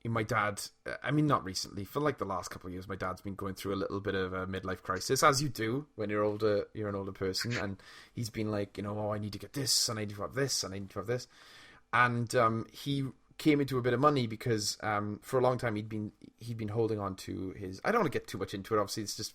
my dad, I mean, not recently, for like the last couple of years, my dad's been going through a little bit of a midlife crisis, as you do when you're older. You're an older person, and he's been like, oh, I need to get this, and I need to have this, and I need to have this. And he came into a bit of money because for a long time he'd been holding on to his. I don't want to get too much into it. Obviously, it's just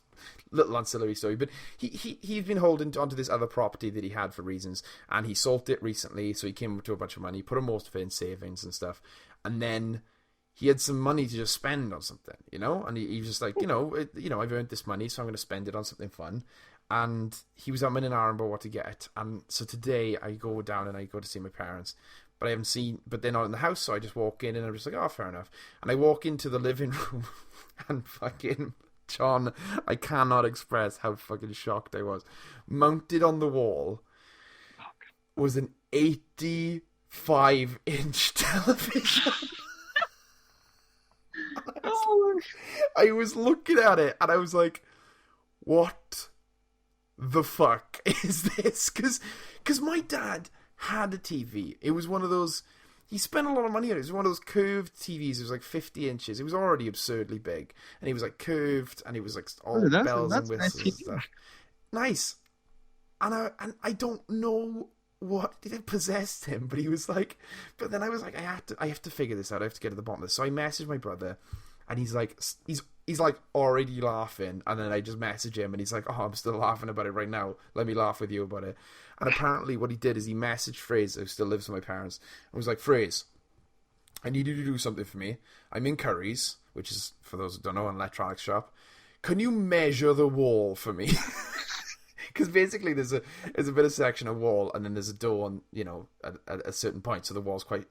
a little ancillary story. But he'd been holding onto this other property that he had for reasons, and he sold it recently. So he came up to a bunch of money, put most of it in savings and stuff, and then he had some money to just spend on something, And he was just like, I've earned this money, so I'm going to spend it on something fun. And he was umming and ahhing about what to get. And so today I go down and I go to see my parents. But I haven't seen, but they're not in the house, so I just walk in and I'm just like, oh, fair enough. And I walk into the living room and fucking John, I cannot express how fucking shocked I was. Mounted on the wall was an 85-inch television. I was looking at it and I was like, what the fuck is this? Because my dad had a TV. It was one of those, he spent a lot of money on it. It was one of those curved TVs. It was like 50 inches. It was already absurdly big. And it was like curved, and it was like all bells and whistles and stuff. Nice. And I don't know what possessed him, but he was like, but then I was like, I have to figure this out. I have to get to the bottom of this. So I messaged my brother, and he's like already laughing, and then I just message him, and he's like, oh, I'm still laughing about it right now. Let me laugh with you about it. And apparently what he did is he messaged Fraser, who still lives with my parents, and was like, Fraser, I need you to do something for me. I'm in Curry's, which is, for those who don't know, an electronics shop. Can you measure the wall for me? Because basically there's a bit of section of wall, and then there's a door on, at a certain point. So the wall's quite,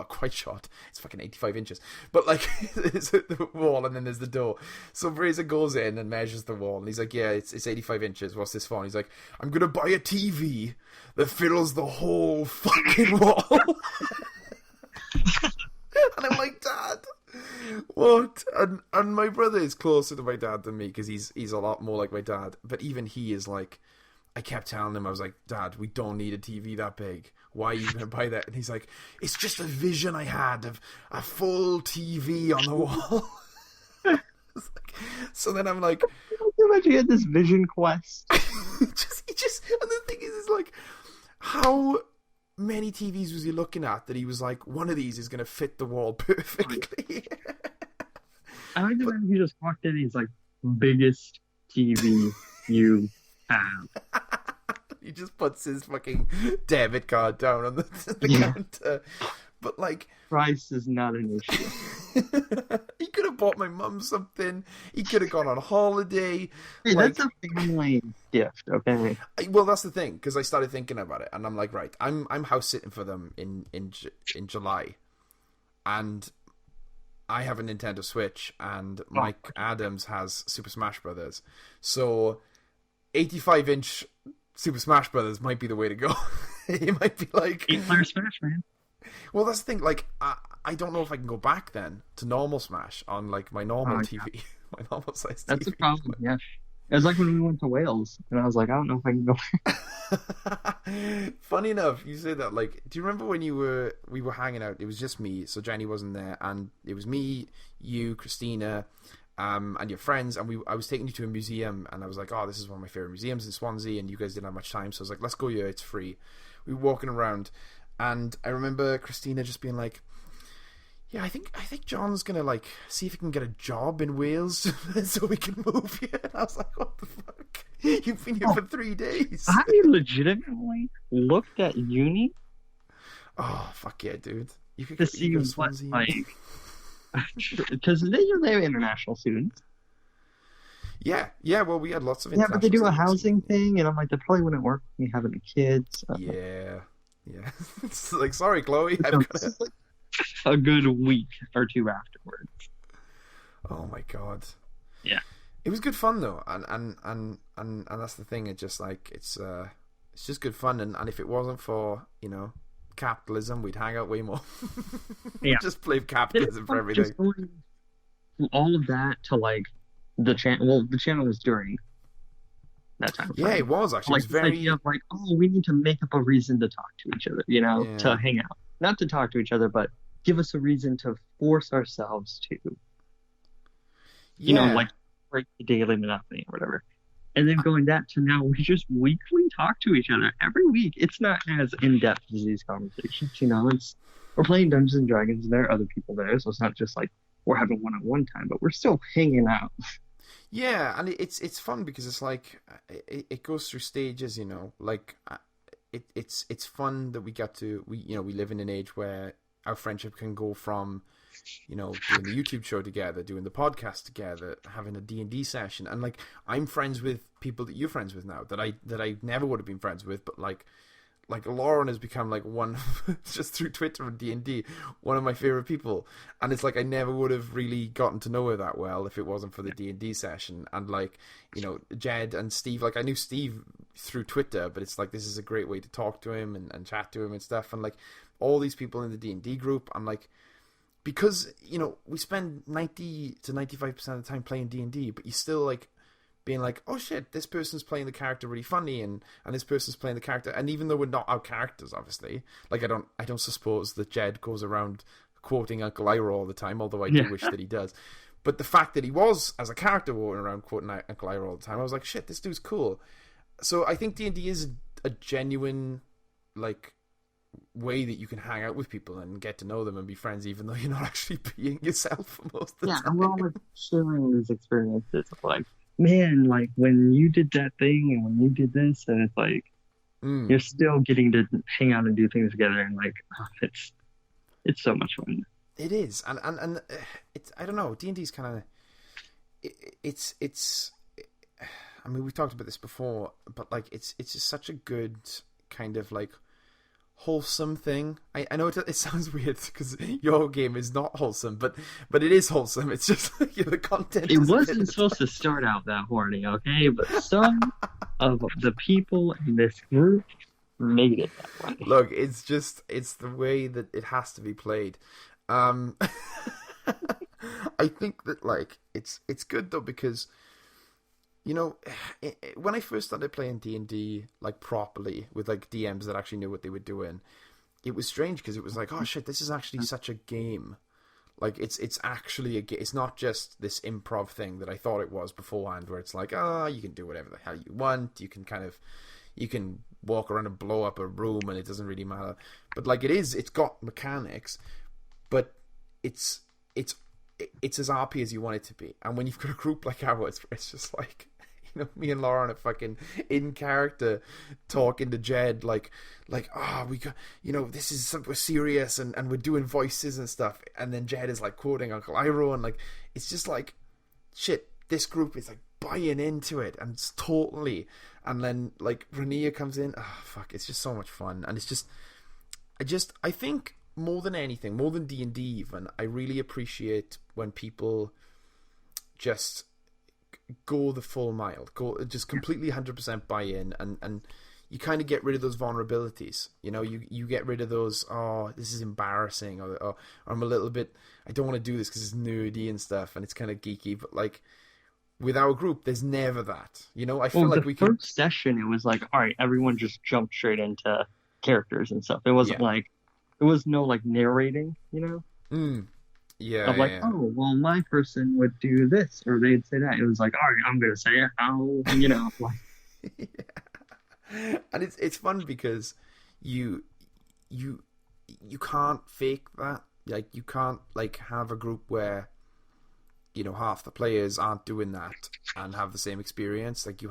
quite short. It's fucking 85 inches. But like, there's the wall, and then there's the door. So Fraser goes in and measures the wall, and he's like, yeah, it's 85 inches. What's this for? And he's like, I'm going to buy a TV that fills the whole fucking wall. And I'm like, Dad, what? And my brother is closer to my dad than me because he's a lot more like my dad. But even he is like, I kept telling him, I was like, Dad, we don't need a TV that big. Why are you going to buy that? And he's like, it's just a vision I had of a full TV on the wall. So then I'm like, imagine you had this vision quest. he just, and the thing is like, how many TVs was he looking at that he was like, one of these is going to fit the wall perfectly? I like the he just walked in and he's like, biggest TV you have. He just puts his fucking debit card down on the counter. But like, price is not an issue. He could have bought my mum something. He could have gone on holiday. Hey, like, that's a family gift, okay? Well, that's the thing, because I started thinking about it, and I'm like, right, I'm house sitting for them in July, and I have a Nintendo Switch, and Mike Adams has Super Smash Brothers, so 85-inch Super Smash Brothers might be the way to go. It might be like 8-player Smash, man. Well, that's the thing. Like, I don't know if I can go back then to normal Smash on like my normal TV, my normal size TV. That's a problem. Yeah. It was like when we went to Wales, and I was like, I don't know if I can go. Funny enough, you say that. Like, do you remember when we were hanging out? It was just me, so Jenny wasn't there, and it was me, you, Christina, and your friends, and I was taking you to a museum, and I was like, oh, this is one of my favorite museums in Swansea, and you guys didn't have much time, so I was like, let's go here, it's free. We were walking around, and I remember Christina just being like, yeah, I think John's gonna like see if he can get a job in Wales so we can move here. And I was like, what the fuck? You've been here for 3 days. I legitimately looked at uni. Oh fuck yeah, dude! You could to see what like, because they have international students. Yeah. Well, we had lots of but they do a housing thing, and I'm like, that probably wouldn't work with me having a kid. So. Yeah. It's like, sorry, Chloe, I've got a good week or two afterwards. Oh my god. Yeah. It was good fun though, and that's the thing. It's just like it's just good fun, and if it wasn't for capitalism, we'd hang out way more. Yeah. Just blame capitalism for everything. Just going all of that to like the channel. Well, the channel was during that time. Yeah, it was actually. Like it was very idea of like, oh, we need to make up a reason to talk to each other, to hang out, not to talk to each other, but give us a reason to force ourselves to, like break the daily monotony or whatever. And then going that to now, we just weekly talk to each other every week. It's not as in-depth as these conversations, we're playing Dungeons and Dragons and there are other people there. So it's not just like we're having one-on-one time, but we're still hanging out. Yeah. And it's fun because it's like, it goes through stages, like it's fun that we live in an age where our friendship can go from, doing the YouTube show together, doing the podcast together, having a D&D session, and like I'm friends with people that you're friends with now that I never would have been friends with, but like Lauren has become like one just through Twitter and D&D one of my favorite people, and it's like I never would have really gotten to know her that well if it wasn't for the D&D session. And like Jed and Steve, like I knew Steve through Twitter, but it's like this is a great way to talk to him and chat to him and stuff, and like all these people in the D&D group, I'm like, because we spend 90 to 95% of the time playing D&D, but you still like being like, oh shit, this person's playing the character really funny, and this person's playing the character, and even though we're not our characters, obviously, like I don't suppose that Jed goes around quoting Uncle Iroh all the time, although I do wish that he does. But the fact that he was as a character walking around quoting Uncle Iroh all the time, I was like, shit, this dude's cool. So I think D&D is a genuine like way that you can hang out with people and get to know them and be friends, even though you're not actually being yourself for most of the time. And we're all like sharing these experiences of like, man, like when you did that thing and when you did this, and it's like you're still getting to hang out and do things together, and like it's so much fun. It is, and it's, I don't know, D&D's kind of it's I mean, we've talked about this before, but like it's just such a good kind of like wholesome thing. I know it sounds weird because your game is not wholesome, but it is wholesome. It's just the content. It wasn't supposed to start out that horny, okay? But some of the people in this group made it that way. Look, it's the way that it has to be played. I think that like it's good though, because when I first started playing D&D like properly with like DMs that actually knew what they were doing, it was strange because it was like, oh shit, this is actually such a game. Like it's actually it's not just this improv thing that I thought it was beforehand, where it's like, you can do whatever the hell you want, you can walk around and blow up a room and it doesn't really matter. But like it's got mechanics, but it's as RP as you want it to be. And when you've got a group like ours, it's just like, me and Lauren are fucking in character talking to Jed like we got, this is we're serious and we're doing voices and stuff, and then Jed is like quoting Uncle Iroh, and like it's just like shit, this group is like buying into it, and it's totally, and then like Rania comes in, it's just so much fun. And it's just I think more than anything, more than D&D even, I really appreciate when people just go the full mile, just completely 100% buy in, and you kind of get rid of those vulnerabilities. You get rid of those, this is embarrassing, or I'm a little bit, I don't want to do this because it's nerdy and stuff and it's kind of geeky, but like with our group, there's never that. You know, I feel like we can. The first session, it was like, all right, everyone just jumped straight into characters and stuff. It wasn't like, it was no like narrating, you know? Yeah. Of like, oh, well, my person would do this, or they'd say that. It was like, all right, I'm gonna say it. How, you know, like. Yeah. And it's fun because you can't fake that. Like, you can't like have a group where, you know, half the players aren't doing that and have the same experience. Like,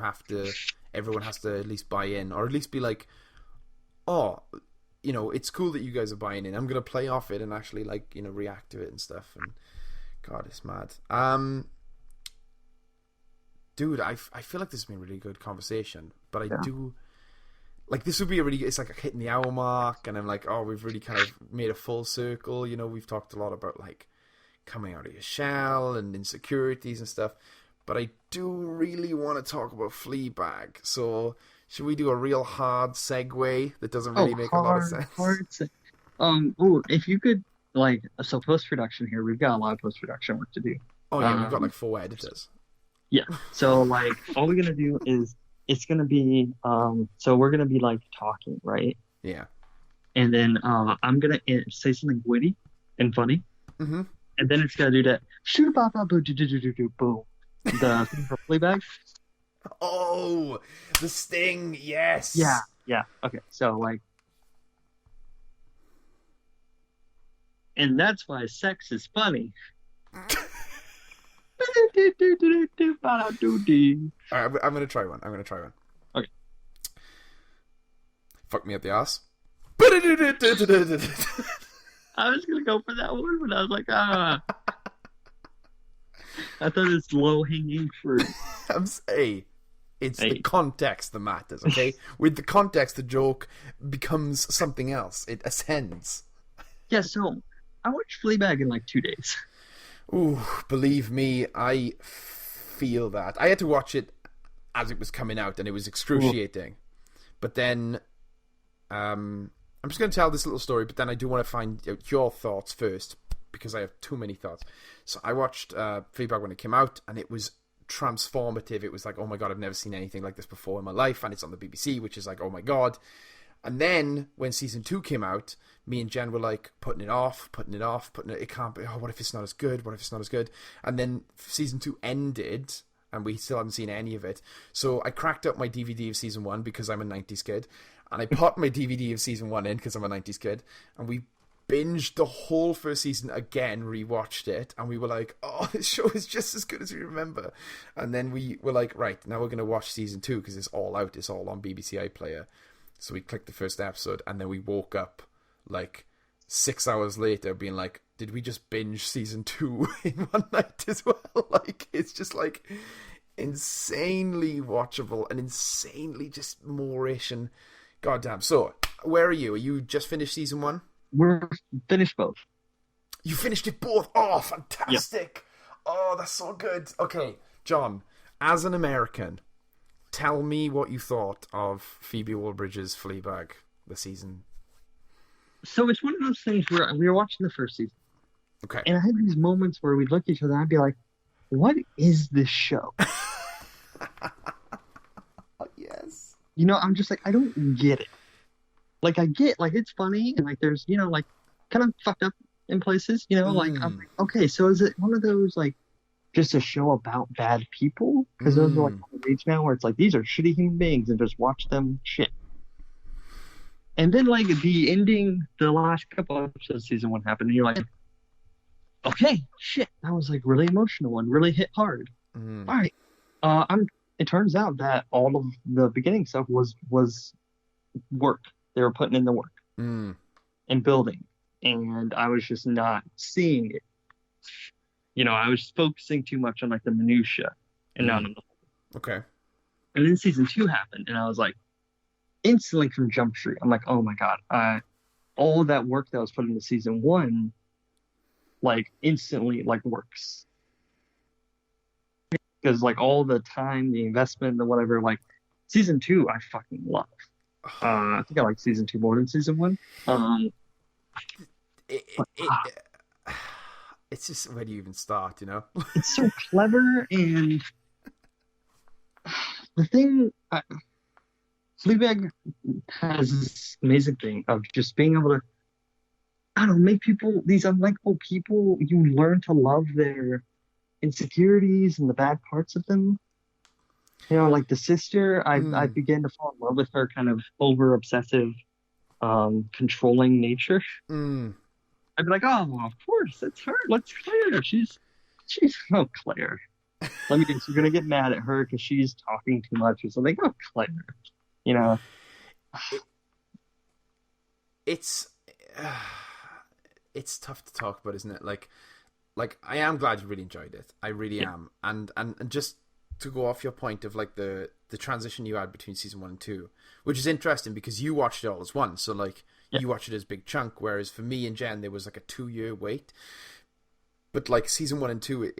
everyone has to at least buy in, or at least be like, oh, you know, it's cool that you guys are buying in. I'm gonna play off it and actually, like, you know, react to it and stuff. And God, it's mad. Dude, I feel like this has been a really good conversation, but I do like, this would be it's like hitting the hour mark, and I'm like, oh, we've really kind of made a full circle. You know, we've talked a lot about like coming out of your shell and insecurities and stuff, but I do really want to talk about Fleabag. So should we do a real hard segue that doesn't really make a lot of sense? If you could, like, so post-production here, we've got a lot of post-production work to do. Oh yeah, we've got like 4 editors. Yeah, so like all we're gonna do is, it's gonna be so we're gonna be like talking, right? Yeah. And then I'm gonna say something witty and funny. Mm-hmm. And then it's gonna do that shoot bop bop boo do do do do boom. The thing for Fleabag. Oh, the sting, yes. Yeah. Okay, so like, and that's why sex is funny. Alright, I'm gonna try one. Okay. Fuck me up the ass. I was gonna go for that one, but I was like, I thought it's low hanging fruit. It's the context that matters, okay? With the context, the joke becomes something else. It ascends. Yeah, so I watched Fleabag in like 2 days. Ooh, believe me, I feel that. I had to watch it as it was coming out, and it was excruciating. But then, I'm just going to tell this little story, but then I do want to find out your thoughts first, because I have too many thoughts. So I watched Fleabag when it came out, and it was transformative. It was like, oh my God, I've never seen anything like this before in my life, and it's on the BBC, which is like, oh my God. And then when season 2 came out, me and Jen were like putting it off. It can't be. Oh, what if it's not as good? And then season 2 ended, and we still haven't seen any of it. So I cracked up my DVD of season 1 because I'm a 90s kid, and I put my DVD of season 1 in because I'm a 90s kid, and we binged the whole first season again, rewatched it, and we were like, oh, this show is just as good as we remember. And then we were like, right, now we're going to watch season 2 because it's all out. It's all on BBC iPlayer. So we clicked the first episode, and then we woke up like 6 hours later being like, did we just binge season 2 in one night as well? Like, it's just like insanely watchable and insanely just more-ish, and goddamn. So where are you? Are you just finished season 1? We're finished both. You finished it both? Oh, fantastic. Yep. Oh, that's so good. Okay, John, as an American, tell me what you thought of Phoebe Waller-Bridge's Fleabag, the season. So it's one of those things where we were watching the first season. Okay. And I had these moments where we'd look at each other and I'd be like, what is this show? Yes. You know, I'm just like, I don't get it. Like, I get, like, it's funny, and, like, there's, you know, like, kind of fucked up in places, you know? Like, I'm like, okay, so is it one of those, like, just a show about bad people? Because those are, like, on the age now where it's like, these are shitty human beings, and just watch them shit. And then, like, the ending, the last couple episodes of season 1 happened, and you're like, okay, shit, that was, like, really emotional and really hit hard. All right. It turns out that all of the beginning stuff was work. They were putting in the work and building, and I was just not seeing it. You know, I was focusing too much on like the minutia and not on the whole. Okay. And then season 2 happened, and I was like, instantly from Jump Street, I'm like, oh my God, all of that work that was put into season 1, like instantly like works. Because like all the time, the investment, the whatever, like season 2, I fucking love. I think I like season 2 more than season 1. It's just, where do you even start, you know? It's so clever, and The thing, Fleabag has this amazing thing of just being able to, I don't know, make people, these unlikable people, you learn to love their insecurities and the bad parts of them. You know, like the sister, I began to fall in love with her kind of over obsessive, controlling nature. I'd be like, oh, of course, it's her. Let's Claire. She's oh Claire. Let me guess, you're gonna get mad at her because she's talking too much or something. Oh Claire, you know. It's tough to talk about, isn't it? Like I am glad you really enjoyed it. I really am. And just to go off your point of like the transition you had between season 1 and 2, which is interesting because you watched it all as one. So like you watched it as a big chunk, whereas for me and Jen there was like a 2-year wait. But like season 1 and 2,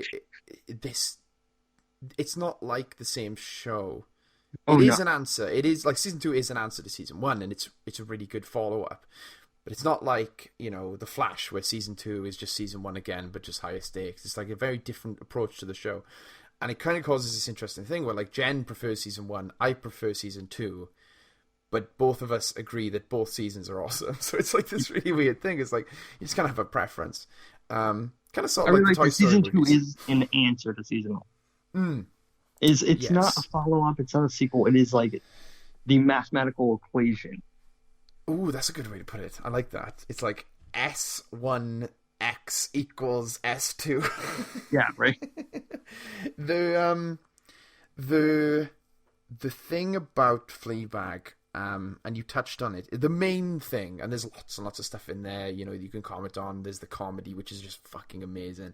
it's not like the same show. It is an answer. It is like season 2 is an answer to season 1, and it's a really good follow up. But it's not like, you know, The Flash, where season 2 is just season 1 again, but just higher stakes. It's like a very different approach to the show. And it kind of causes this interesting thing where, like, Jen prefers season 1, I prefer season 2, but both of us agree that both seasons are awesome. So it's like this really weird thing. It's like, you just kind of have a preference. Kind of sort of like the Toy Story season movies. 2 is an answer to season 1. It's not a follow-up, it's not a sequel, it is like the mathematical equation. Ooh, that's a good way to put it. I like that. It's like S1x equals S2. Yeah, right. The thing about Fleabag, and you touched on it, the main thing, and there's lots and lots of stuff in there, you know, you can comment on. There's the comedy, which is just fucking amazing.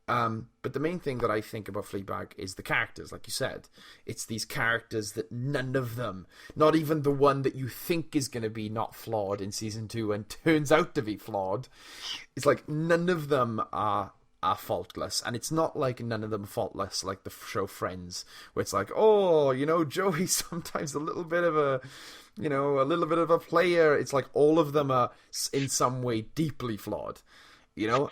But the main thing that I think about Fleabag is the characters, like you said. It's these characters that none of them, not even the one that you think is going to be not flawed in season 2 and turns out to be flawed, it's like none of them are faultless. And it's not like none of them faultless like the show Friends, where it's like, oh, you know, Joey's sometimes a little bit of a, you know, a little bit of a player. It's like all of them are in some way deeply flawed, you know?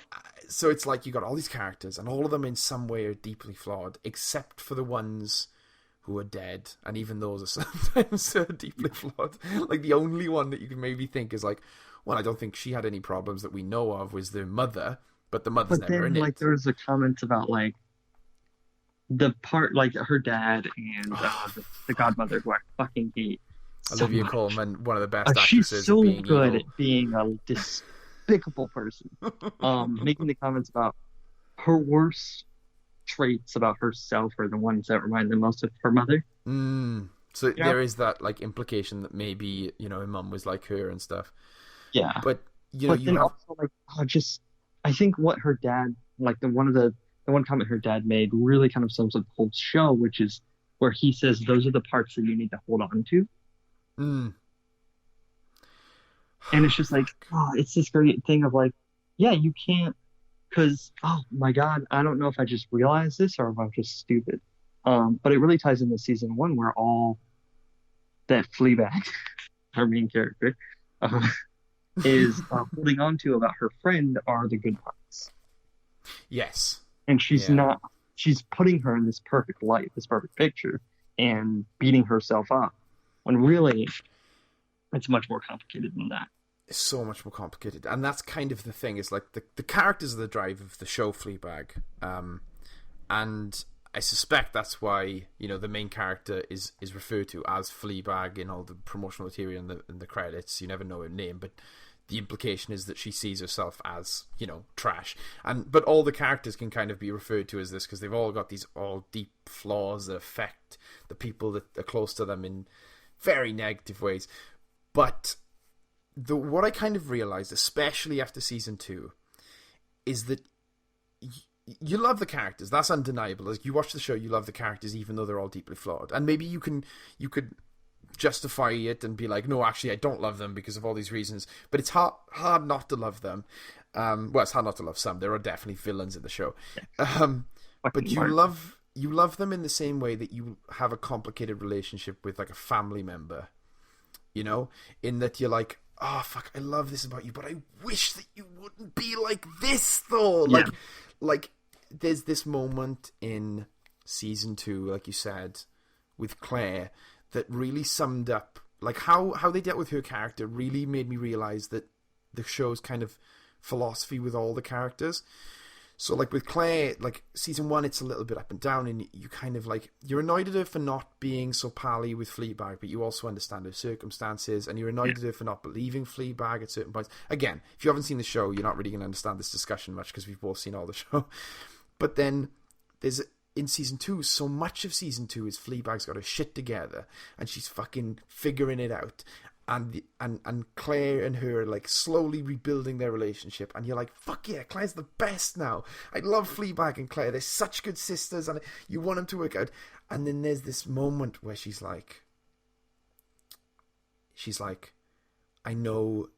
So it's like you got all these characters, and all of them in some way are deeply flawed, except for the ones who are dead, and even those are sometimes deeply flawed. Like the only one that you can maybe think is like, well, I don't think she had any problems that we know of, was their mother, but the mother's never in it. Like there was a comment about like the part, like her dad and the godmother, who I fucking hate. Olivia Colman, one of the best actresses. She's so being good evil. at being a despicable person. Making the comments about her worst traits about herself are the ones that remind the most of her mother. So there is that like implication that maybe, you know, her mum was like her and stuff. Yeah, but you know, but then also like I think what her dad, like the one comment her dad made really kind of sums up the whole show, which is where he says those are the parts that you need to hold on to. And it's just like, it's this great thing of like, yeah, you can't, because, oh my God, I don't know if I just realized this or if I'm just stupid. But it really ties into season 1, where all that Fleabag, her main character, is holding on to about her friend are the good parts. Yes. And she's putting her in this perfect light, this perfect picture, and beating herself up, when really it's much more complicated than that. It's so much more complicated. And that's kind of the thing, is like the characters are the drive of the show Fleabag. And I suspect that's why, you know, the main character is referred to as Fleabag in all the promotional material and the credits. You never know her name, but the implication is that she sees herself as, you know, trash. But all the characters can kind of be referred to as this, because they've all got these all deep flaws that affect the people that are close to them in very negative ways. But what I kind of realized, especially after season 2, is that you love the characters. That's undeniable. As you watch the show, you love the characters, even though they're all deeply flawed. And maybe you could justify it and be like, no, actually, I don't love them because of all these reasons. But it's hard not to love them. Well, it's hard not to love some. There are definitely villains in the show. But you love them in the same way that you have a complicated relationship with like a family member. You know, in that you're like, oh fuck, I love this about you, but I wish that you wouldn't be like this though. Yeah. Like there's this moment in season 2, like you said, with Claire that really summed up, like, how they dealt with her character really made me realize that the show's kind of philosophy with all the characters. So, like, with Claire, like, season 1, it's a little bit up and down, and you kind of, like, you're annoyed at her for not being so pally with Fleabag, but you also understand her circumstances, and you're annoyed at her for not believing Fleabag at certain points. Again, if you haven't seen the show, you're not really going to understand this discussion much, because we've both seen all the show. But then, in season 2, so much of season 2 is Fleabag's got her shit together, and she's fucking figuring it out. And Claire and her are, like, slowly rebuilding their relationship, and you're like, fuck yeah, Claire's the best now. I love Fleabag and Claire. They're such good sisters, and you want them to work out. And then there's this moment where she's like, I know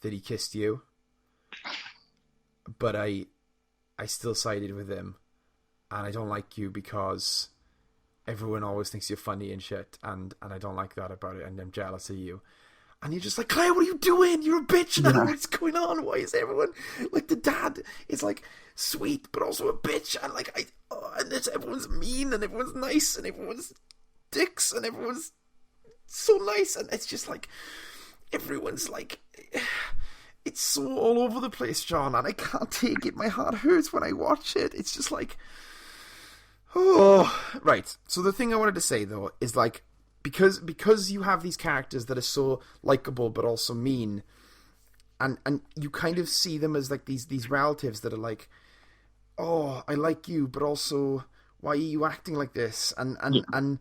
that he kissed you, but I still sided with him, and I don't like you because everyone always thinks you're funny and shit, and I don't like that about it, and I'm jealous of you. And you're just like, Claire, what are you doing? You're a bitch now. What's going on? Why is everyone, like, the dad is, like, sweet, but also a bitch. And, like, and everyone's mean, and everyone's nice, and everyone's dicks, and everyone's so nice. And it's just, like, everyone's, like, it's so all over the place, John. And I can't take it. My heart hurts when I watch it. It's just, like, oh. Right. So the thing I wanted to say, though, is, like, because you have these characters that are so likable but also mean, and you kind of see them as, like, these relatives that are like, oh, I like you, but also why are you acting like this? And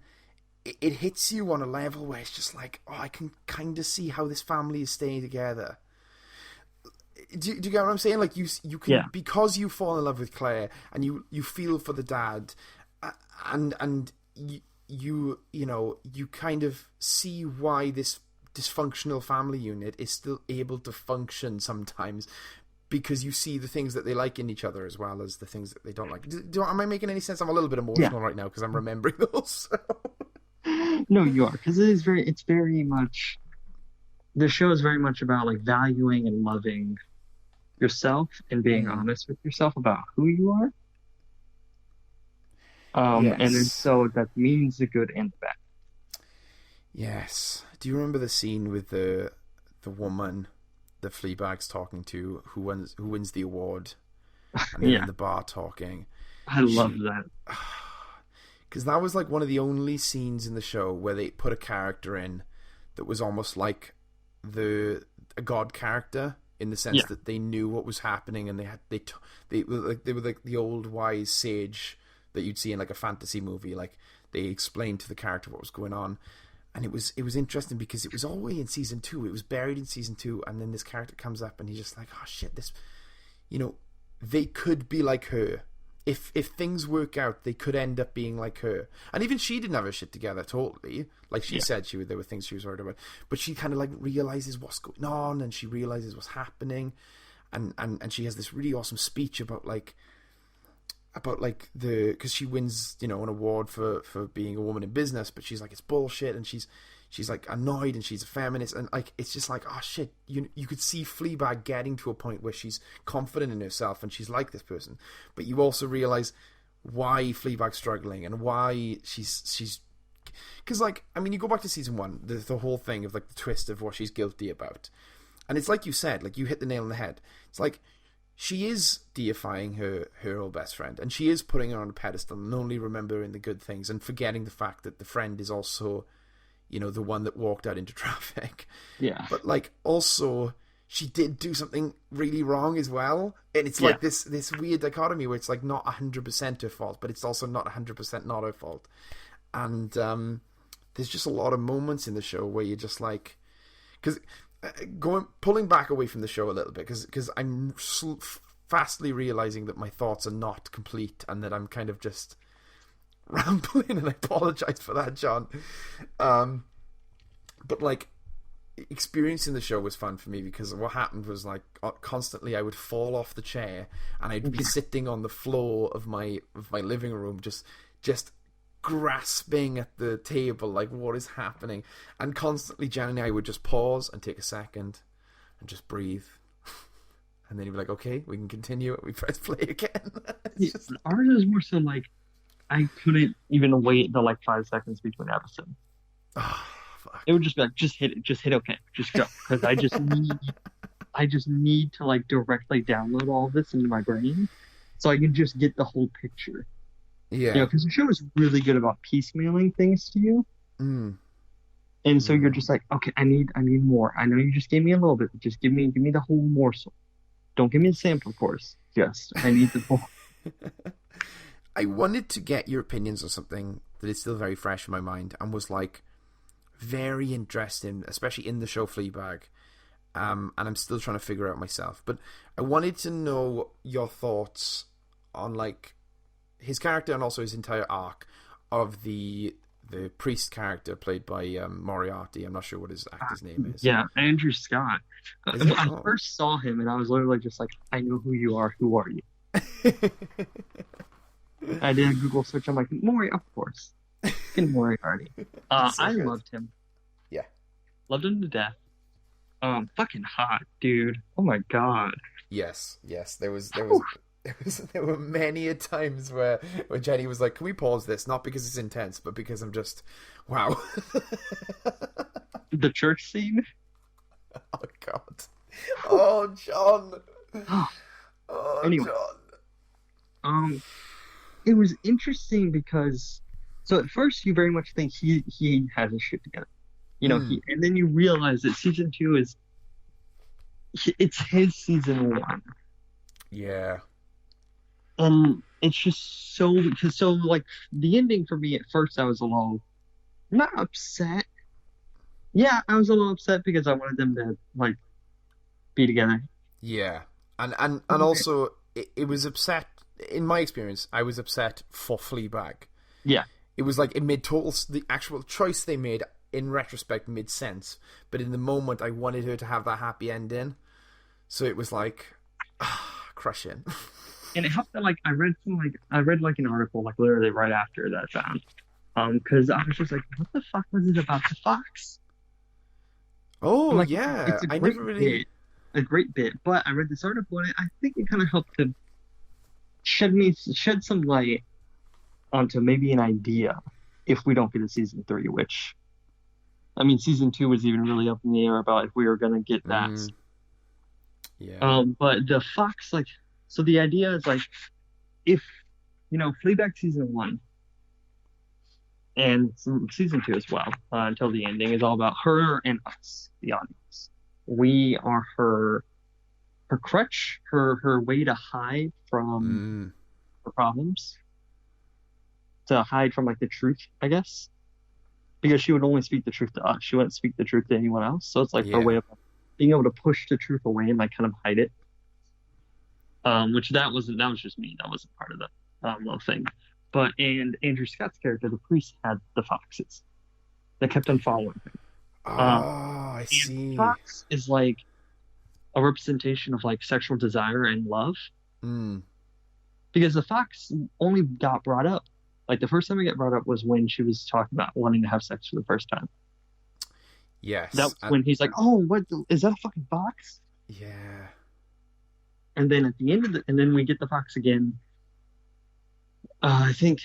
it hits you on a level where it's just like, oh, I can kind of see how this family is staying together. Do you get what I'm saying? Like, you can, because you fall in love with Claire and you feel for the dad, and you know, you kind of see why this dysfunctional family unit is still able to function sometimes, because you see the things that they like in each other as well as the things that they don't like. Am I making any sense? I'm a little bit emotional right now because I'm remembering those. No, you are, because it's very much, the show is very much about, like, valuing and loving yourself and being honest with yourself about who you are. Yes. And then so that means the good and the bad. Yes. Do you remember the scene with the woman that Fleabag's talking to, who wins the award, and they're in the bar talking? I love that. Because that was, like, one of the only scenes in the show where they put a character in that was almost like a god character, in the sense that they knew what was happening, and they were like the old wise sage that you'd see in, like, a fantasy movie. Like, they explained to the character what was going on, and it was interesting because it was all the way in season 2. It was buried in season 2, and then this character comes up, and he's just like, oh shit, this, you know, they could be like her. If things work out, they could end up being like her. And even she didn't have her shit together totally. Like she said, there were things she was worried about, but she kind of, like, realizes what's going on, and she realizes what's happening, and she has this really awesome speech about because she wins, you know, an award for being a woman in business, but she's like, it's bullshit, and she's like annoyed, and she's a feminist, and, like, it's just like, oh shit, you could see Fleabag getting to a point where she's confident in herself and she's like this person, but you also realize why Fleabag's struggling and why she's because, like, I mean, you go back to season 1, the whole thing of, like, the twist of what she's guilty about, and it's like you said, like, you hit the nail on the head. It's like, she is deifying her old best friend, and she is putting her on a pedestal and only remembering the good things and forgetting the fact that the friend is also, you know, the one that walked out into traffic. Yeah. But, like, also, she did do something really wrong as well. And it's like this weird dichotomy where it's, like, not 100% her fault, but it's also not 100% not her fault. And there's just a lot of moments in the show where you're just like, because pulling back away from the show a little bit, because I'm fastly realizing that my thoughts are not complete and that I'm kind of just rambling, and I apologize for that, John. But, like, experiencing the show was fun for me, because what happened was, like, constantly I would fall off the chair and I'd be sitting on the floor of my living room just grasping at the table, like, what is happening? And constantly Jan and I would just pause and take a second and just breathe, and then you'd be like, okay, we can continue it. We press play again. Ours is more so like, I couldn't even wait the like 5 seconds between episodes. Oh, fuck. It would just be like, just hit okay, just go. Because I just need to like directly download all this into my brain so I can just get the whole picture. Yeah. Because the show is really good about piecemealing things to you. Mm. And so you're just like, okay, I need more. I know you just gave me a little bit, but just give me the whole morsel. Don't give me the sample, of course. Just I need the whole. I wanted to get your opinions on something that is still very fresh in my mind and was like very interesting, especially in the show Fleabag. And I'm still trying to figure out myself. But I wanted to know your thoughts on like his character and also his entire arc of the priest character played by Moriarty. I'm not sure what his actor's name is. Yeah, Andrew Scott. I first saw him and I was literally just like, I know who you are. Who are you? I did a Google search. I'm like, Mori, of course. Fucking Moriarty. I loved him. Yeah. Loved him to death. Fucking hot, dude. Oh my god. Yes. There were many a times where Jenny was like, "Can we pause this?" Not because it's intense, but because I'm just, wow. The church scene. Oh God. Oh John. Oh anyway, John. It was interesting because, so at first you very much think he has his shit together, and then you realize that season 2 it's his season 1. Yeah. And it's just so like the ending for me at first I was a little not upset. Yeah, I was a little upset because I wanted them to like be together. Yeah. And also it was upset in my experience, I was upset for Fleabag. Yeah. It was like it made the actual choice they made in retrospect made sense, but in the moment I wanted her to have that happy ending. So it was like crushing. And it helped that like I read an article like literally right after that I found. Because I was just like, what the fuck was it about the fox? Oh like, yeah. It's a great bit. But I read this article and I think it kind of helped to shed some light onto maybe an idea if we don't get a season 3, which I mean season 2 was even really up in the air about if we were gonna get that. Yeah. But the fox, like, so the idea is like if Fleabag season 1 and season 2 as well, until the ending is all about her and us, the audience. We are her crutch, her way to hide from her problems, to hide from like the truth, I guess, because she would only speak the truth to us. She wouldn't speak the truth to anyone else. So it's like her way of being able to push the truth away and like kind of hide it. Which that was just me. That wasn't part of the little thing. But and Andrew Scott's character, the priest, had the foxes that kept on following him. I see. The fox is like a representation of like sexual desire and love. Because the fox only got brought up, like the first time it got brought up was when she was talking about wanting to have sex for the first time. Yes. That's when he's like, "Oh, what is that? A fucking fox?" Yeah. And then at the end and then we get the fox again. I think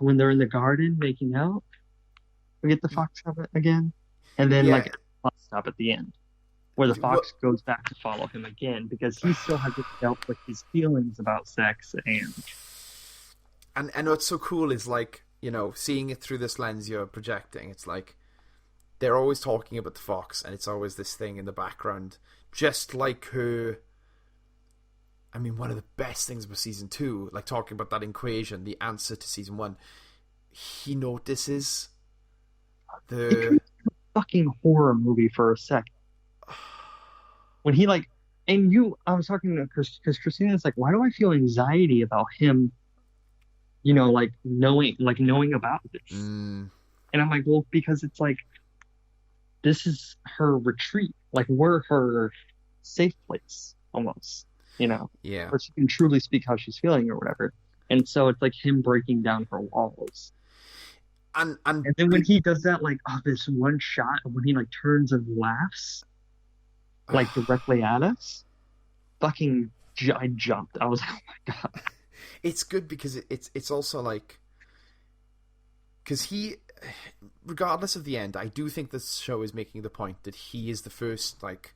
when they're in the garden making out, we get the fox again, and then like a stop at the end, where the fox goes back to follow him again because he still hasn't dealt with his feelings about sex and what's so cool is like seeing it through this lens you're projecting. It's like they're always talking about the fox, and it's always this thing in the background, just like her. I mean, one of the best things about season 2, like talking about that equation, the answer to season 1, he notices It could be a fucking horror movie for a second. When he like, I was talking to because Christina's like, why do I feel anxiety about him? Like knowing about this, and I'm like, well, because it's like, this is her retreat. Like we're her safe place almost. Where she can truly speak how she's feeling or whatever. And so it's like him breaking down her walls. And then when he does that, like, this one shot when he like turns and laughs, like directly at us, I jumped. I was like, oh my god. It's good because it's also like because regardless of the end, I do think this show is making the point that he is the first, like,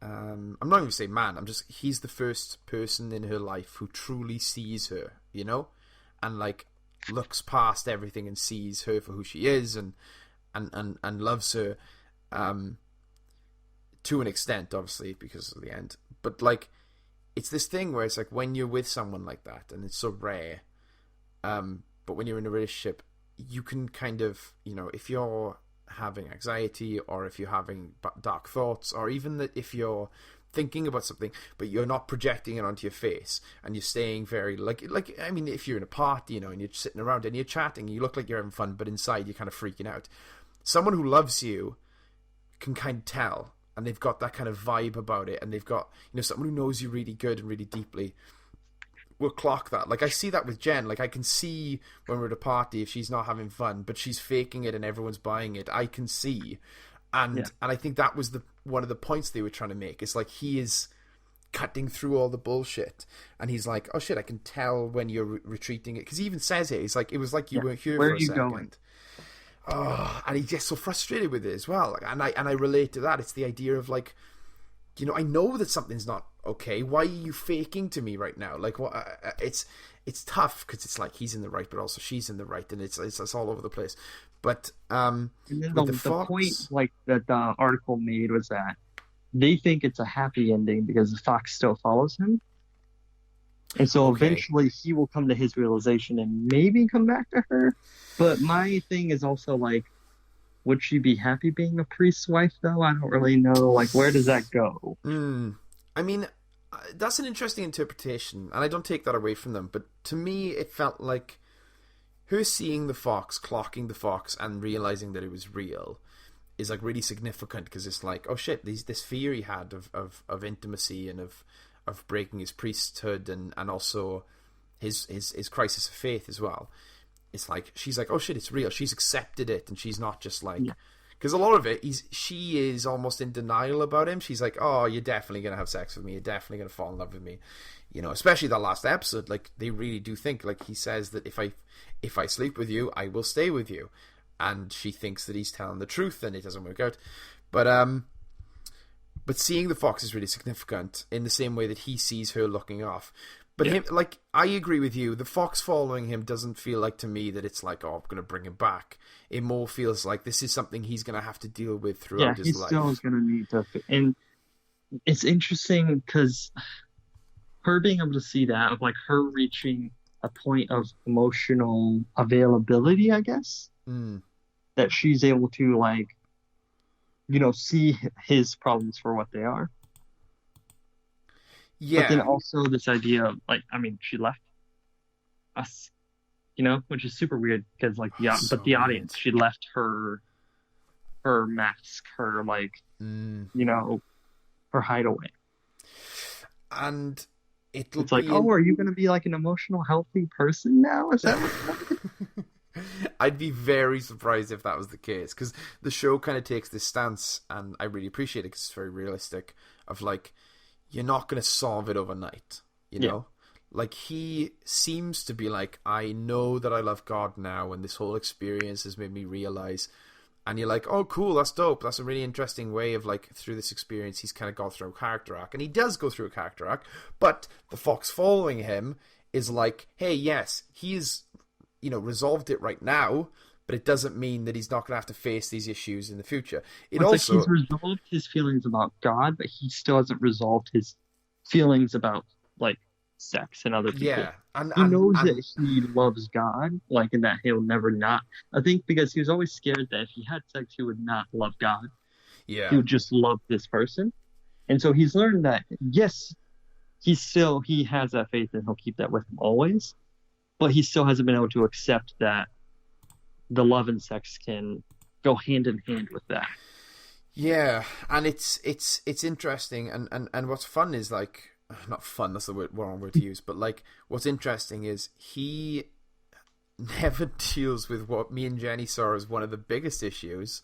I'm not going to say man, he's the first person in her life who truly sees her, you know, and like looks past everything and sees her for who she is, and loves her, to an extent, obviously, because of the end. But like, it's this thing where it's like, when you're with someone like that, and it's so rare, but when you're in a relationship, you can kind of, you know, if you're having anxiety, or if you're having dark thoughts, or even that if you're thinking about something but you're not projecting it onto your face, and you're staying very like I mean, if you're in a party, you know, and you're sitting around and you're chatting, you look like you're having fun, but inside you're kind of freaking out. Someone who loves you can kind of tell, and they've got that kind of vibe about it, and they've got, you know, someone who knows you really good and really deeply will clock that. Like, I see that with Jen. Like, I can see when we're at a party, if she's not having fun but she's faking it and everyone's buying it, I can see. And I think that was one of the points they were trying to make. It's like, he is cutting through all the bullshit, and he's like, oh shit, I can tell when you're retreating it, because he even says it. He's like, it was like you weren't here for a second. Going? Oh, and he gets so frustrated with it as well. Like, and I relate to that. It's the idea of, like, you know, I know that something's not okay. Why are you faking to me right now? Like, what? It's tough, because it's like, he's in the right, but also she's in the right, and it's all over the place. But the point, like, that the article made was that they think it's a happy ending because the fox still follows him, and so eventually he will come to his realization and maybe come back to her. But my thing is also, like, would she be happy being a priest's wife, though? I don't really know. Like, where does that go? I mean, that's an interesting interpretation, and I don't take that away from them. But to me, it felt like her seeing the fox, clocking the fox, and realizing that it was real is, like, really significant, because it's like, oh shit, this fear he had of intimacy and of breaking his priesthood, and also his crisis of faith as well. It's like, she's like, oh shit, it's real. She's accepted it, and she's not just like, because a lot of it, she is almost in denial about him. She's like, oh, you're definitely gonna have sex with me. You're definitely gonna fall in love with me. You know, especially that last episode. Like, they really do think, like, he says that if I sleep with you, I will stay with you, and she thinks that he's telling the truth, and it doesn't work out. But seeing the fox is really significant in the same way that he sees her looking off. But him, like, I agree with you. The fox following him doesn't feel like, to me, that it's like, oh, I'm going to bring him back. It more feels like this is something he's going to have to deal with throughout his life. Yeah, he's still going to need to. And it's interesting because her being able to see that, of like her reaching a point of emotional availability, I guess, that she's able to, like, you know, see his problems for what they are. Yeah. But then also this idea of, like, I mean, she left us, you know, which is super weird, because, like, the audience, she left her mask, her, like, you know, her hideaway. And it's like, oh, are you going to be, like, an emotional, healthy person now? Is that what I'd be very surprised if that was the case, because the show kind of takes this stance, and I really appreciate it because it's very realistic, of, like, you're not going to solve it overnight, you know? Like, he seems to be like, I know that I love God now, and this whole experience has made me realize. And you're like, oh, cool, that's dope. That's a really interesting way of, like, through this experience, he's kind of gone through a character arc. And he does go through a character arc, but the fox following him is like, hey, yes, he's, you know, resolved it right now, but it doesn't mean that he's not going to have to face these issues in the future. It's also, like, he's resolved his feelings about God, but he still hasn't resolved his feelings about, like, sex and other people. Yeah, he knows that he loves God, like, and that he'll never not. I think because he was always scared that if he had sex, he would not love God. Yeah, he would just love this person, and so he's learned that yes, he has that faith and he'll keep that with him always, but he still hasn't been able to accept that the love and sex can go hand in hand with that. Yeah, and it's interesting, and what's fun is, like, not fun, that's the wrong word to use, but, like, what's interesting is he never deals with what me and Jenny saw as one of the biggest issues,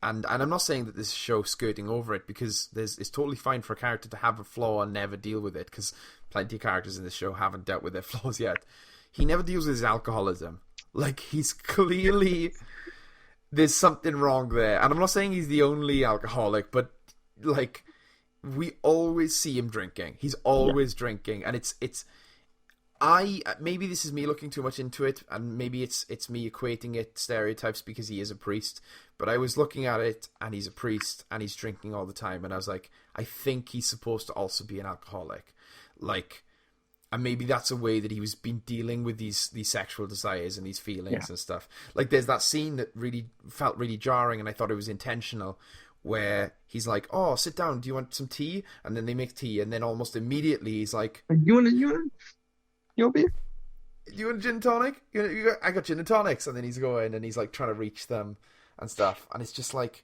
and I'm not saying that this show skirting over it, because it's totally fine for a character to have a flaw and never deal with it, because plenty of characters in this show haven't dealt with their flaws yet. He never deals with his alcoholism. Like, he's clearly, there's something wrong there. And I'm not saying he's the only alcoholic, but like, we always see him drinking. He's always drinking, and it's maybe this is me looking too much into it, and maybe it's me equating it stereotypes because he is a priest. But I was looking at it, and he's a priest, and he's drinking all the time, and I was like, I think he's supposed to also be an alcoholic, like, and maybe that's a way that he was been dealing with these sexual desires and these feelings and stuff. Like, there's that scene that really felt really jarring, and I thought it was intentional, where he's like, "Oh, sit down. Do you want some tea?" And then they make tea, and then almost immediately he's like, "You want beer? You want a gin and tonic? I got gin and tonics." And then he's going and he's like trying to reach them and stuff, and it's just like,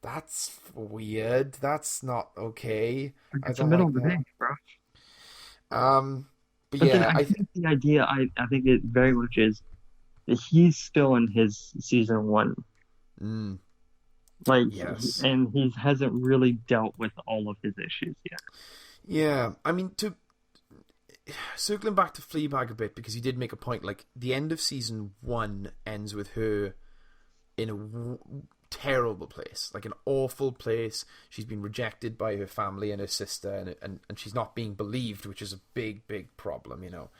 that's weird. That's not okay. It's the middle of the day, bro. But yeah, I think the idea, I think it very much is that he's still in his season 1. Like, yes. And he hasn't really dealt with all of his issues yet. Yeah, I mean, circling back to Fleabag a bit, because you did make a point, like, the end of season 1 ends with her in a terrible place, like an awful place. She's been rejected by her family and her sister, and she's not being believed, which is a big problem, you know.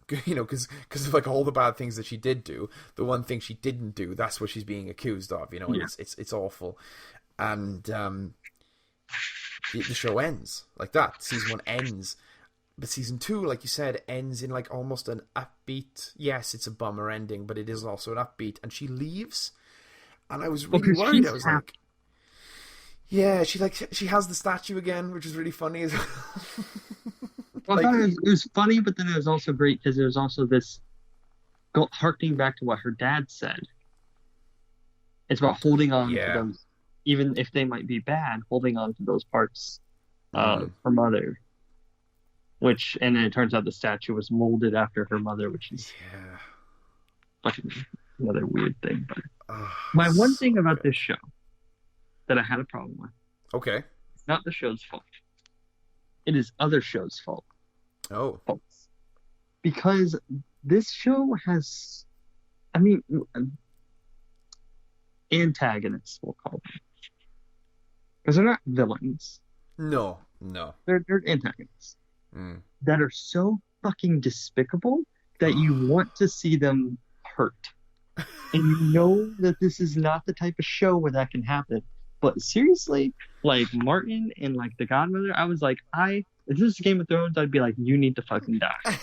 Because of like all the bad things that she did do, the one thing she didn't do, that's what she's being accused of, you know. And it's awful, and the show ends like that. Season 1 ends, but season 2, like you said, ends in like almost an upbeat. Yes, it's a bummer ending, but it is also an upbeat. And she leaves, and I was really worried. I was like, yeah, she has the statue again, which is really funny as well. Well, I thought it was funny, but then it was also great because there was also this harkening back to what her dad said. It's about holding on to those, even if they might be bad, holding on to those parts of her mother. And then it turns out the statue was molded after her mother, which is fucking another weird thing. But my one thing about this show that I had a problem with. Okay. It's not the show's fault. It is other shows' fault. Oh. Because this show has, antagonists, we'll call them. Because they're not villains. No. They're antagonists. That are so fucking despicable that you want to see them hurt. And you know that this is not the type of show where that can happen. But seriously, like Martin and like the Godmother, I was like, if this is Game of Thrones, I'd be like, you need to fucking die.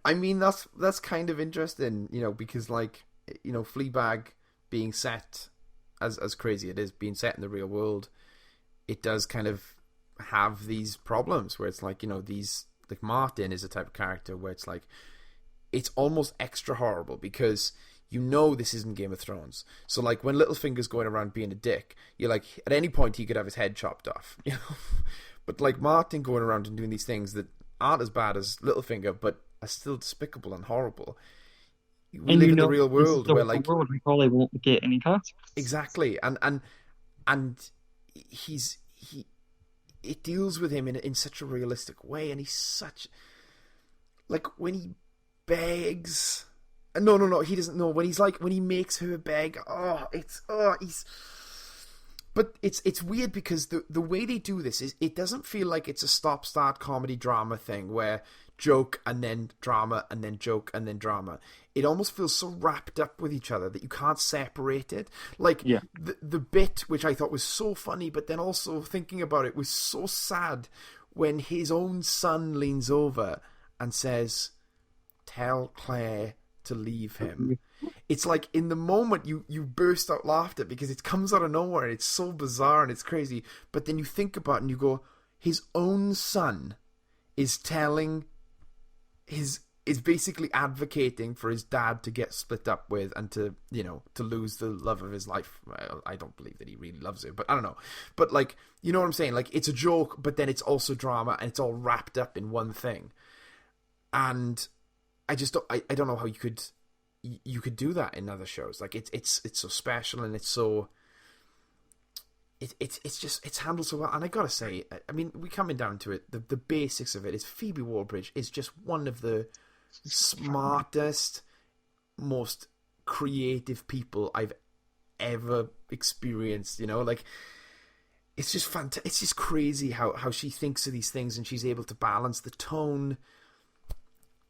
I mean, that's kind of interesting, you know, because like, you know, Fleabag being set as crazy it is, being set in the real world, it does kind of have these problems where it's like, you know, these, like Martin is a type of character where it's like, it's almost extra horrible because you know this isn't Game of Thrones. So like when Littlefinger's going around being a dick, you're like, at any point he could have his head chopped off, you know. But like Martin going around and doing these things that aren't as bad as Littlefinger, but are still despicable and horrible. We live in the real world where like world we probably won't get any consequences. Exactly, and it deals with him in such a realistic way, and he's such, like, when he begs. No, he doesn't know. When he makes her beg, but it's weird because the way they do this is, it doesn't feel like it's a stop-start comedy drama thing where joke and then drama and then joke and then drama. It almost feels so wrapped up with each other that you can't separate it. Like, the bit, which I thought was so funny, but then also thinking about it was so sad, when his own son leans over and says, "Tell Claire to leave him." It's like, in the moment you burst out laughter because it comes out of nowhere and it's so bizarre and it's crazy. But then you think about it and you go, his own son is is basically advocating for his dad to get split up with and to, you know, to lose the love of his life. Well, I don't believe that he really loves her, but I don't know. But like, you know what I'm saying? Like, it's a joke, but then it's also drama, and it's all wrapped up in one thing. And I just don't, I don't know how you could do that in other shows. Like, it's so special, and it's so, it's handled so well. And I gotta say, I mean, we coming down to it, the basics of it is Phoebe Waller-Bridge is just one of the smartest, most creative people I've ever experienced. You know, like, it's just fantastic. It's just crazy how she thinks of these things, and she's able to balance the tone.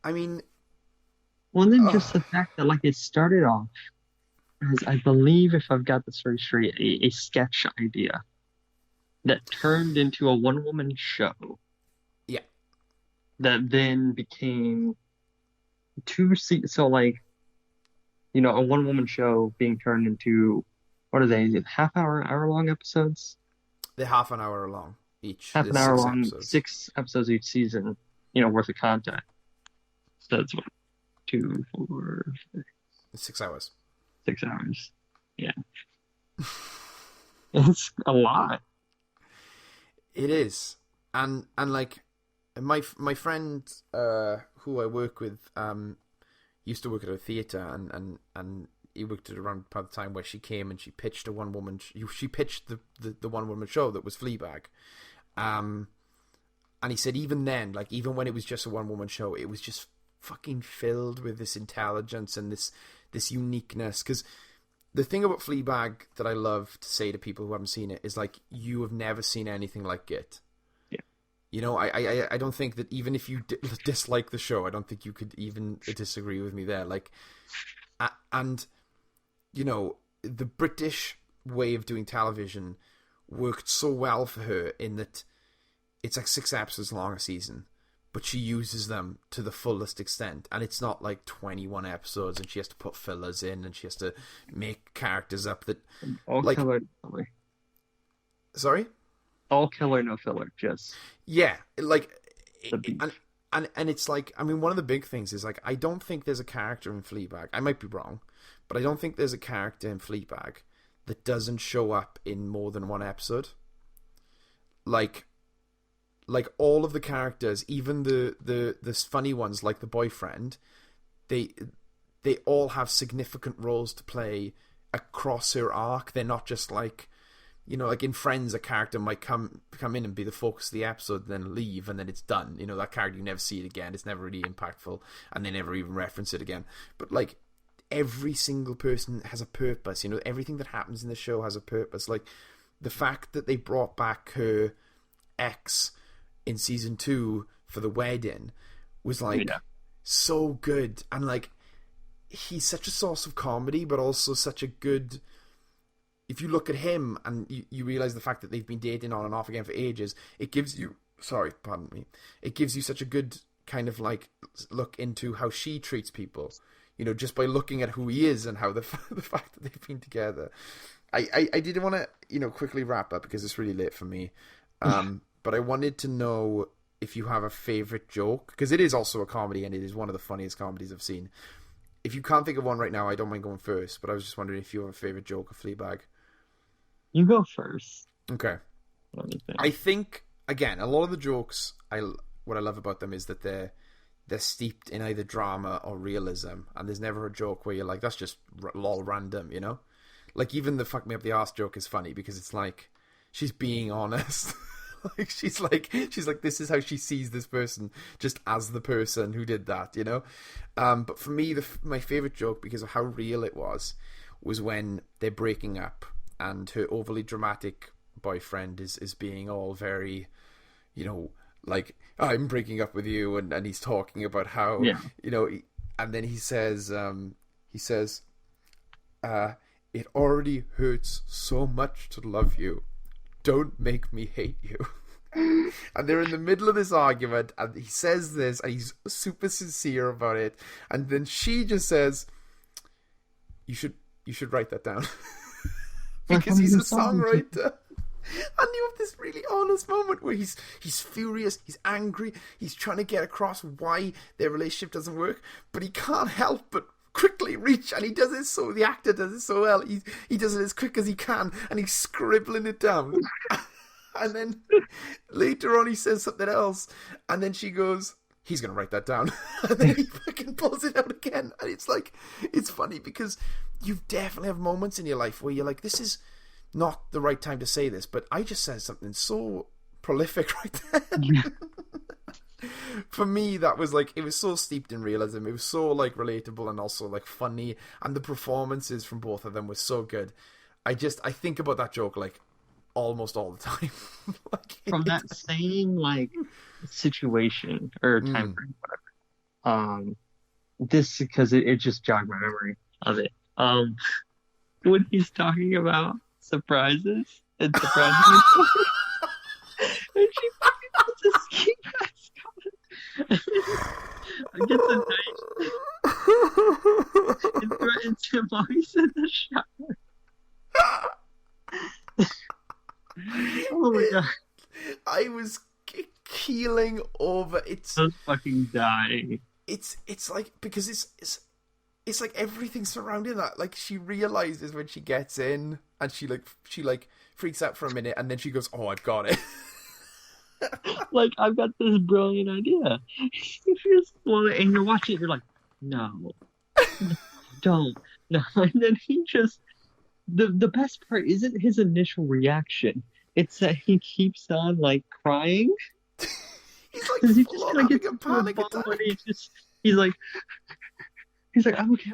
I mean, well, then just the fact that, like, it started off as, I believe, if I've got this very straight, a sketch idea that turned into a one-woman show. Yeah. That then became so, like, you know, a one-woman show being turned into, what are they, hour-long episodes? They're half an hour long each. Half an hour long, 6 episodes each season, you know, worth of content. So that's what, 2, 4, 6 hours. 6 hours. Yeah. It's a lot. It is. And like, my friend who I work with used to work at a theatre, and he worked at around the time where she came and she pitched a one-woman she pitched the one-woman show that was Fleabag. And he said even then, like, even when it was just a one-woman show, it was just fucking filled with this intelligence and this uniqueness. Because the thing about Fleabag that I love to say to people who haven't seen it is, like, you have never seen anything like it. Yeah. You know, I don't think that even if you dislike the show, I don't think you could even disagree with me there. Like, and, you know, the British way of doing television worked so well for her in that it's like 6 episodes long a season, but she uses them to the fullest extent, and it's not like 21 episodes and she has to put fillers in and she has to make characters up that all like killer. Sorry? All killer, no filler, just like and it's like, I mean, one of the big things is, like, I don't think there's a character in Fleabag, I might be wrong, but I don't think there's a character in Fleabag that doesn't show up in more than one episode. Like all of the characters, even the funny ones like the boyfriend, they all have significant roles to play across her arc. They're not just like, you know, like in Friends, a character might come in and be the focus of the episode, then leave, and then it's done. You know, that character, you never see it again. It's never really impactful, and they never even reference it again. But, like, every single person has a purpose. You know, everything that happens in the show has a purpose. Like, the fact that they brought back her ex in season 2 for the wedding was, like, so good. And, like, he's such a source of comedy, but also such a good... If you look at him and you realize the fact that they've been dating on and off again for ages, it gives you... Sorry, pardon me. It gives you such a good kind of, like, look into how she treats people. You know, just by looking at who he is and how the fact that they've been together. I did want to, you know, quickly wrap up because it's really late for me. But I wanted to know if you have a favorite joke, because it is also a comedy and it is one of the funniest comedies I've seen. If you can't think of one right now, I don't mind going first, but I was just wondering if you have a favorite joke of Fleabag. You go first. Okay. I think, again, a lot of the jokes, what I love about them is that they're steeped in either drama or realism, and there's never a joke where you're like, that's just lol random, you know? Like, even the fuck me up the arse joke is funny because it's like, she's being honest. Like, she's like, this is how she sees this person, just as the person who did that, you know? But for me, my favorite joke, because of how real it was when they're breaking up and her overly dramatic boyfriend is being all very, you know, like, I'm breaking up with you, and he's talking about how, you know, and then he says, it already hurts so much to love you. Don't make me hate you. And they're in the middle of this argument, and he says this, and he's super sincere about it, and then she just says, you should write that down. Because he's a songwriter. And you have this really honest moment where he's furious, he's angry, he's trying to get across why their relationship doesn't work, but he can't help but quickly reach, and he does it so, the actor does it so well, he does it as quick as he can, and he's scribbling it down. And then later on he says something else, and then she goes, he's going to write that down. And then he fucking pulls it out again. And it's like, it's funny because you definitely have moments in your life where you're like, this is not the right time to say this, but I just said something so prolific right there. For me, that was like, it was so steeped in realism. It was so like relatable and also like funny, and the performances from both of them were so good. I think about that joke like almost all the time. Like, From that same like situation or time frame, whatever. This because it just jogged my memory of it. When he's talking about surprises and surprises, and she fucking puts a ski mask on. I get the knife and threatens him while he's in the shower. Oh my god! I was keeling over. I was fucking dying. It's like, because it's like everything surrounding that. Like, she realizes when she gets in, and she freaks out for a minute, and then she goes, "Oh, I've got it." Like, I've got this brilliant idea. And you're watching it, you're like, no, don't, no. And then he just, the best part isn't his initial reaction. It's that he keeps on like crying. He's like, he's just gonna get a panic attack. He's like, I'm okay.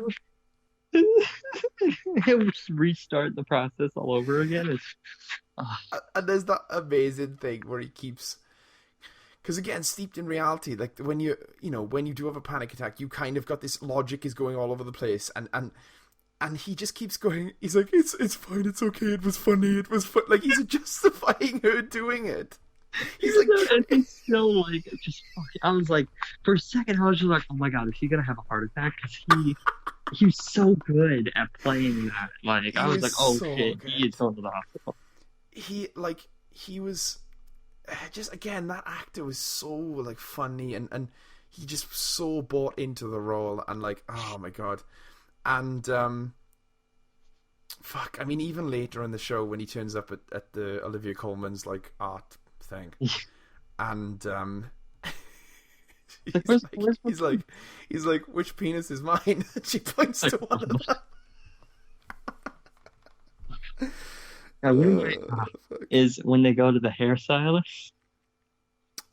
He'll just restart the process all over again. And there's that amazing thing where he keeps, because again, steeped in reality, like when you do have a panic attack, you kind of got this logic is going all over the place, and he just keeps going. He's like, it's fine, it's okay, it was funny, it was fun. Like, he's justifying her doing it. He's like, and he's so like, just fucking. I was like, for a second, I was just like, oh my god, is he gonna have a heart attack? Because he was so good at playing that. Like, I was like, oh so shit, good. He is going to the hospital. He was just, again, that actor was so like funny, and he just so bought into the role, and like, oh my god. And fuck, I mean, even later in the show when he turns up at the Olivia Colman's like art thing, and he's like, which penis is mine? And she points to one of them. Is when they go to the hairstylist.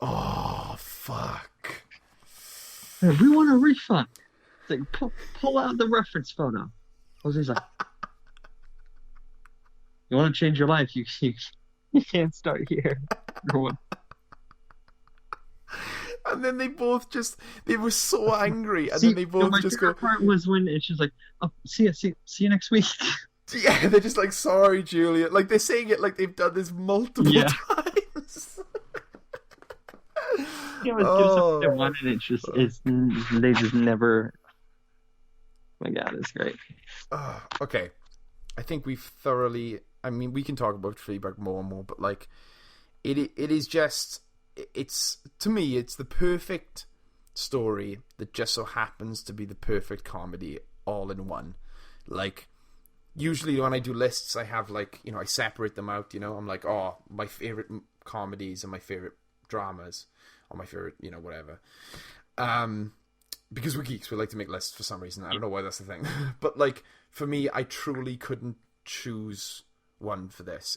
Oh fuck! We want a refund. It's like, pull out the reference photo. Jose's like, you want to change your life? You can't start here. And then they were so angry, and then they both just go. Part was when it's just like, oh, see you next week. Yeah, they're just like, sorry, Julia. Like, they're saying it like they've done this multiple times. They wanted. They just never. Oh my god, it's great. Okay, I think we've thoroughly. I mean, we can talk about Fleabag more and more, but like, it is just. It's, to me, it's the perfect story that just so happens to be the perfect comedy all in one. Like, usually when I do lists, I have like, I separate them out, I'm like, oh, my favorite comedies and my favorite dramas, or my favorite, whatever. Because we're geeks, we like to make lists for some reason. I don't know why that's the thing. But like, for me, I truly couldn't choose one for this.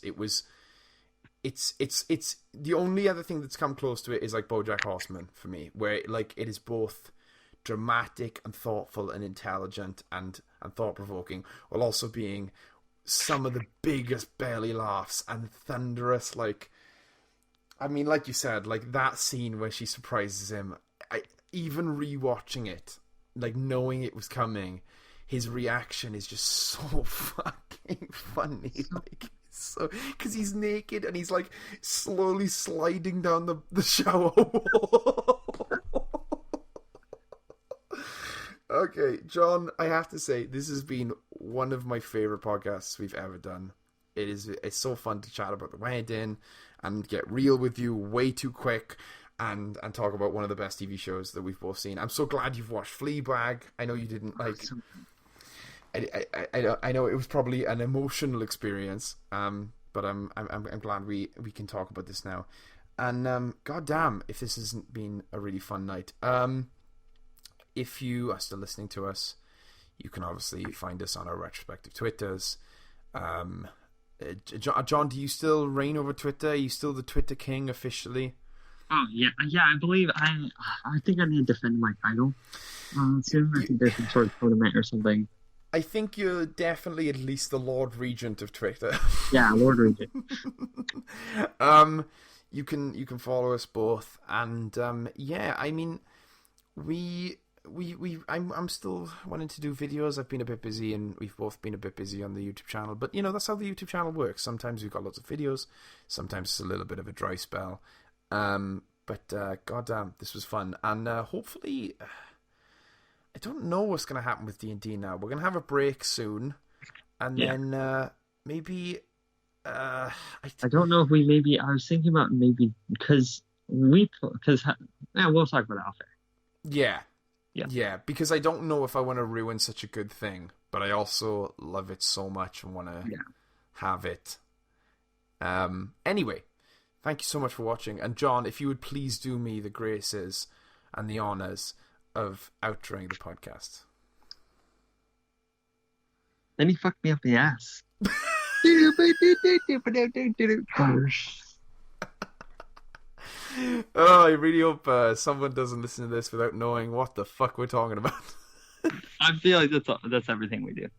It's the only other thing that's come close to it is like BoJack Horseman for me, where like it is both dramatic and thoughtful and intelligent and thought-provoking, while also being some of the biggest belly laughs and thunderous, like, I mean, like you said, like that scene where she surprises him, even rewatching it, like knowing it was coming, his reaction is just so fucking funny, like, so, because he's naked and he's like slowly sliding down the shower wall. Okay, John, I have to say, this has been one of my favorite podcasts we've ever done. It's so fun to chat about the wedding and get real with you way too quick and talk about one of the best TV shows that we've both seen. I'm so glad you've watched Fleabag. I know you didn't like. I know it was probably an emotional experience, but I'm glad we can talk about this now. And goddamn, if this hasn't been a really fun night. If you are still listening to us, you can obviously find us on our respective Twitters. John, do you still reign over Twitter? Are you still the Twitter king officially? Oh yeah, I believe I think I need to defend my title soon. I think there's some sort of tournament or something. I think you're definitely at least the Lord Regent of Twitter. Yeah, Lord Regent. You can follow us both, and yeah, I mean, I'm still wanting to do videos. I've been a bit busy, and we've both been a bit busy on the YouTube channel. But you know, that's how the YouTube channel works. Sometimes we've got lots of videos, sometimes it's a little bit of a dry spell. But goddamn, this was fun, and hopefully, I don't know what's going to happen with D&D now. We're going to have a break soon, and then maybe. I don't know if we maybe. I was thinking about maybe because we'll talk about it after. Yeah, because I don't know if I want to ruin such a good thing, but I also love it so much and want to have it. Anyway, thank you so much for watching, and John, if you would please do me the graces and the honors of outroing the podcast. Then he fucked me up the ass. Oh, I really hope someone doesn't listen to this without knowing what the fuck we're talking about. I feel like that's everything we do.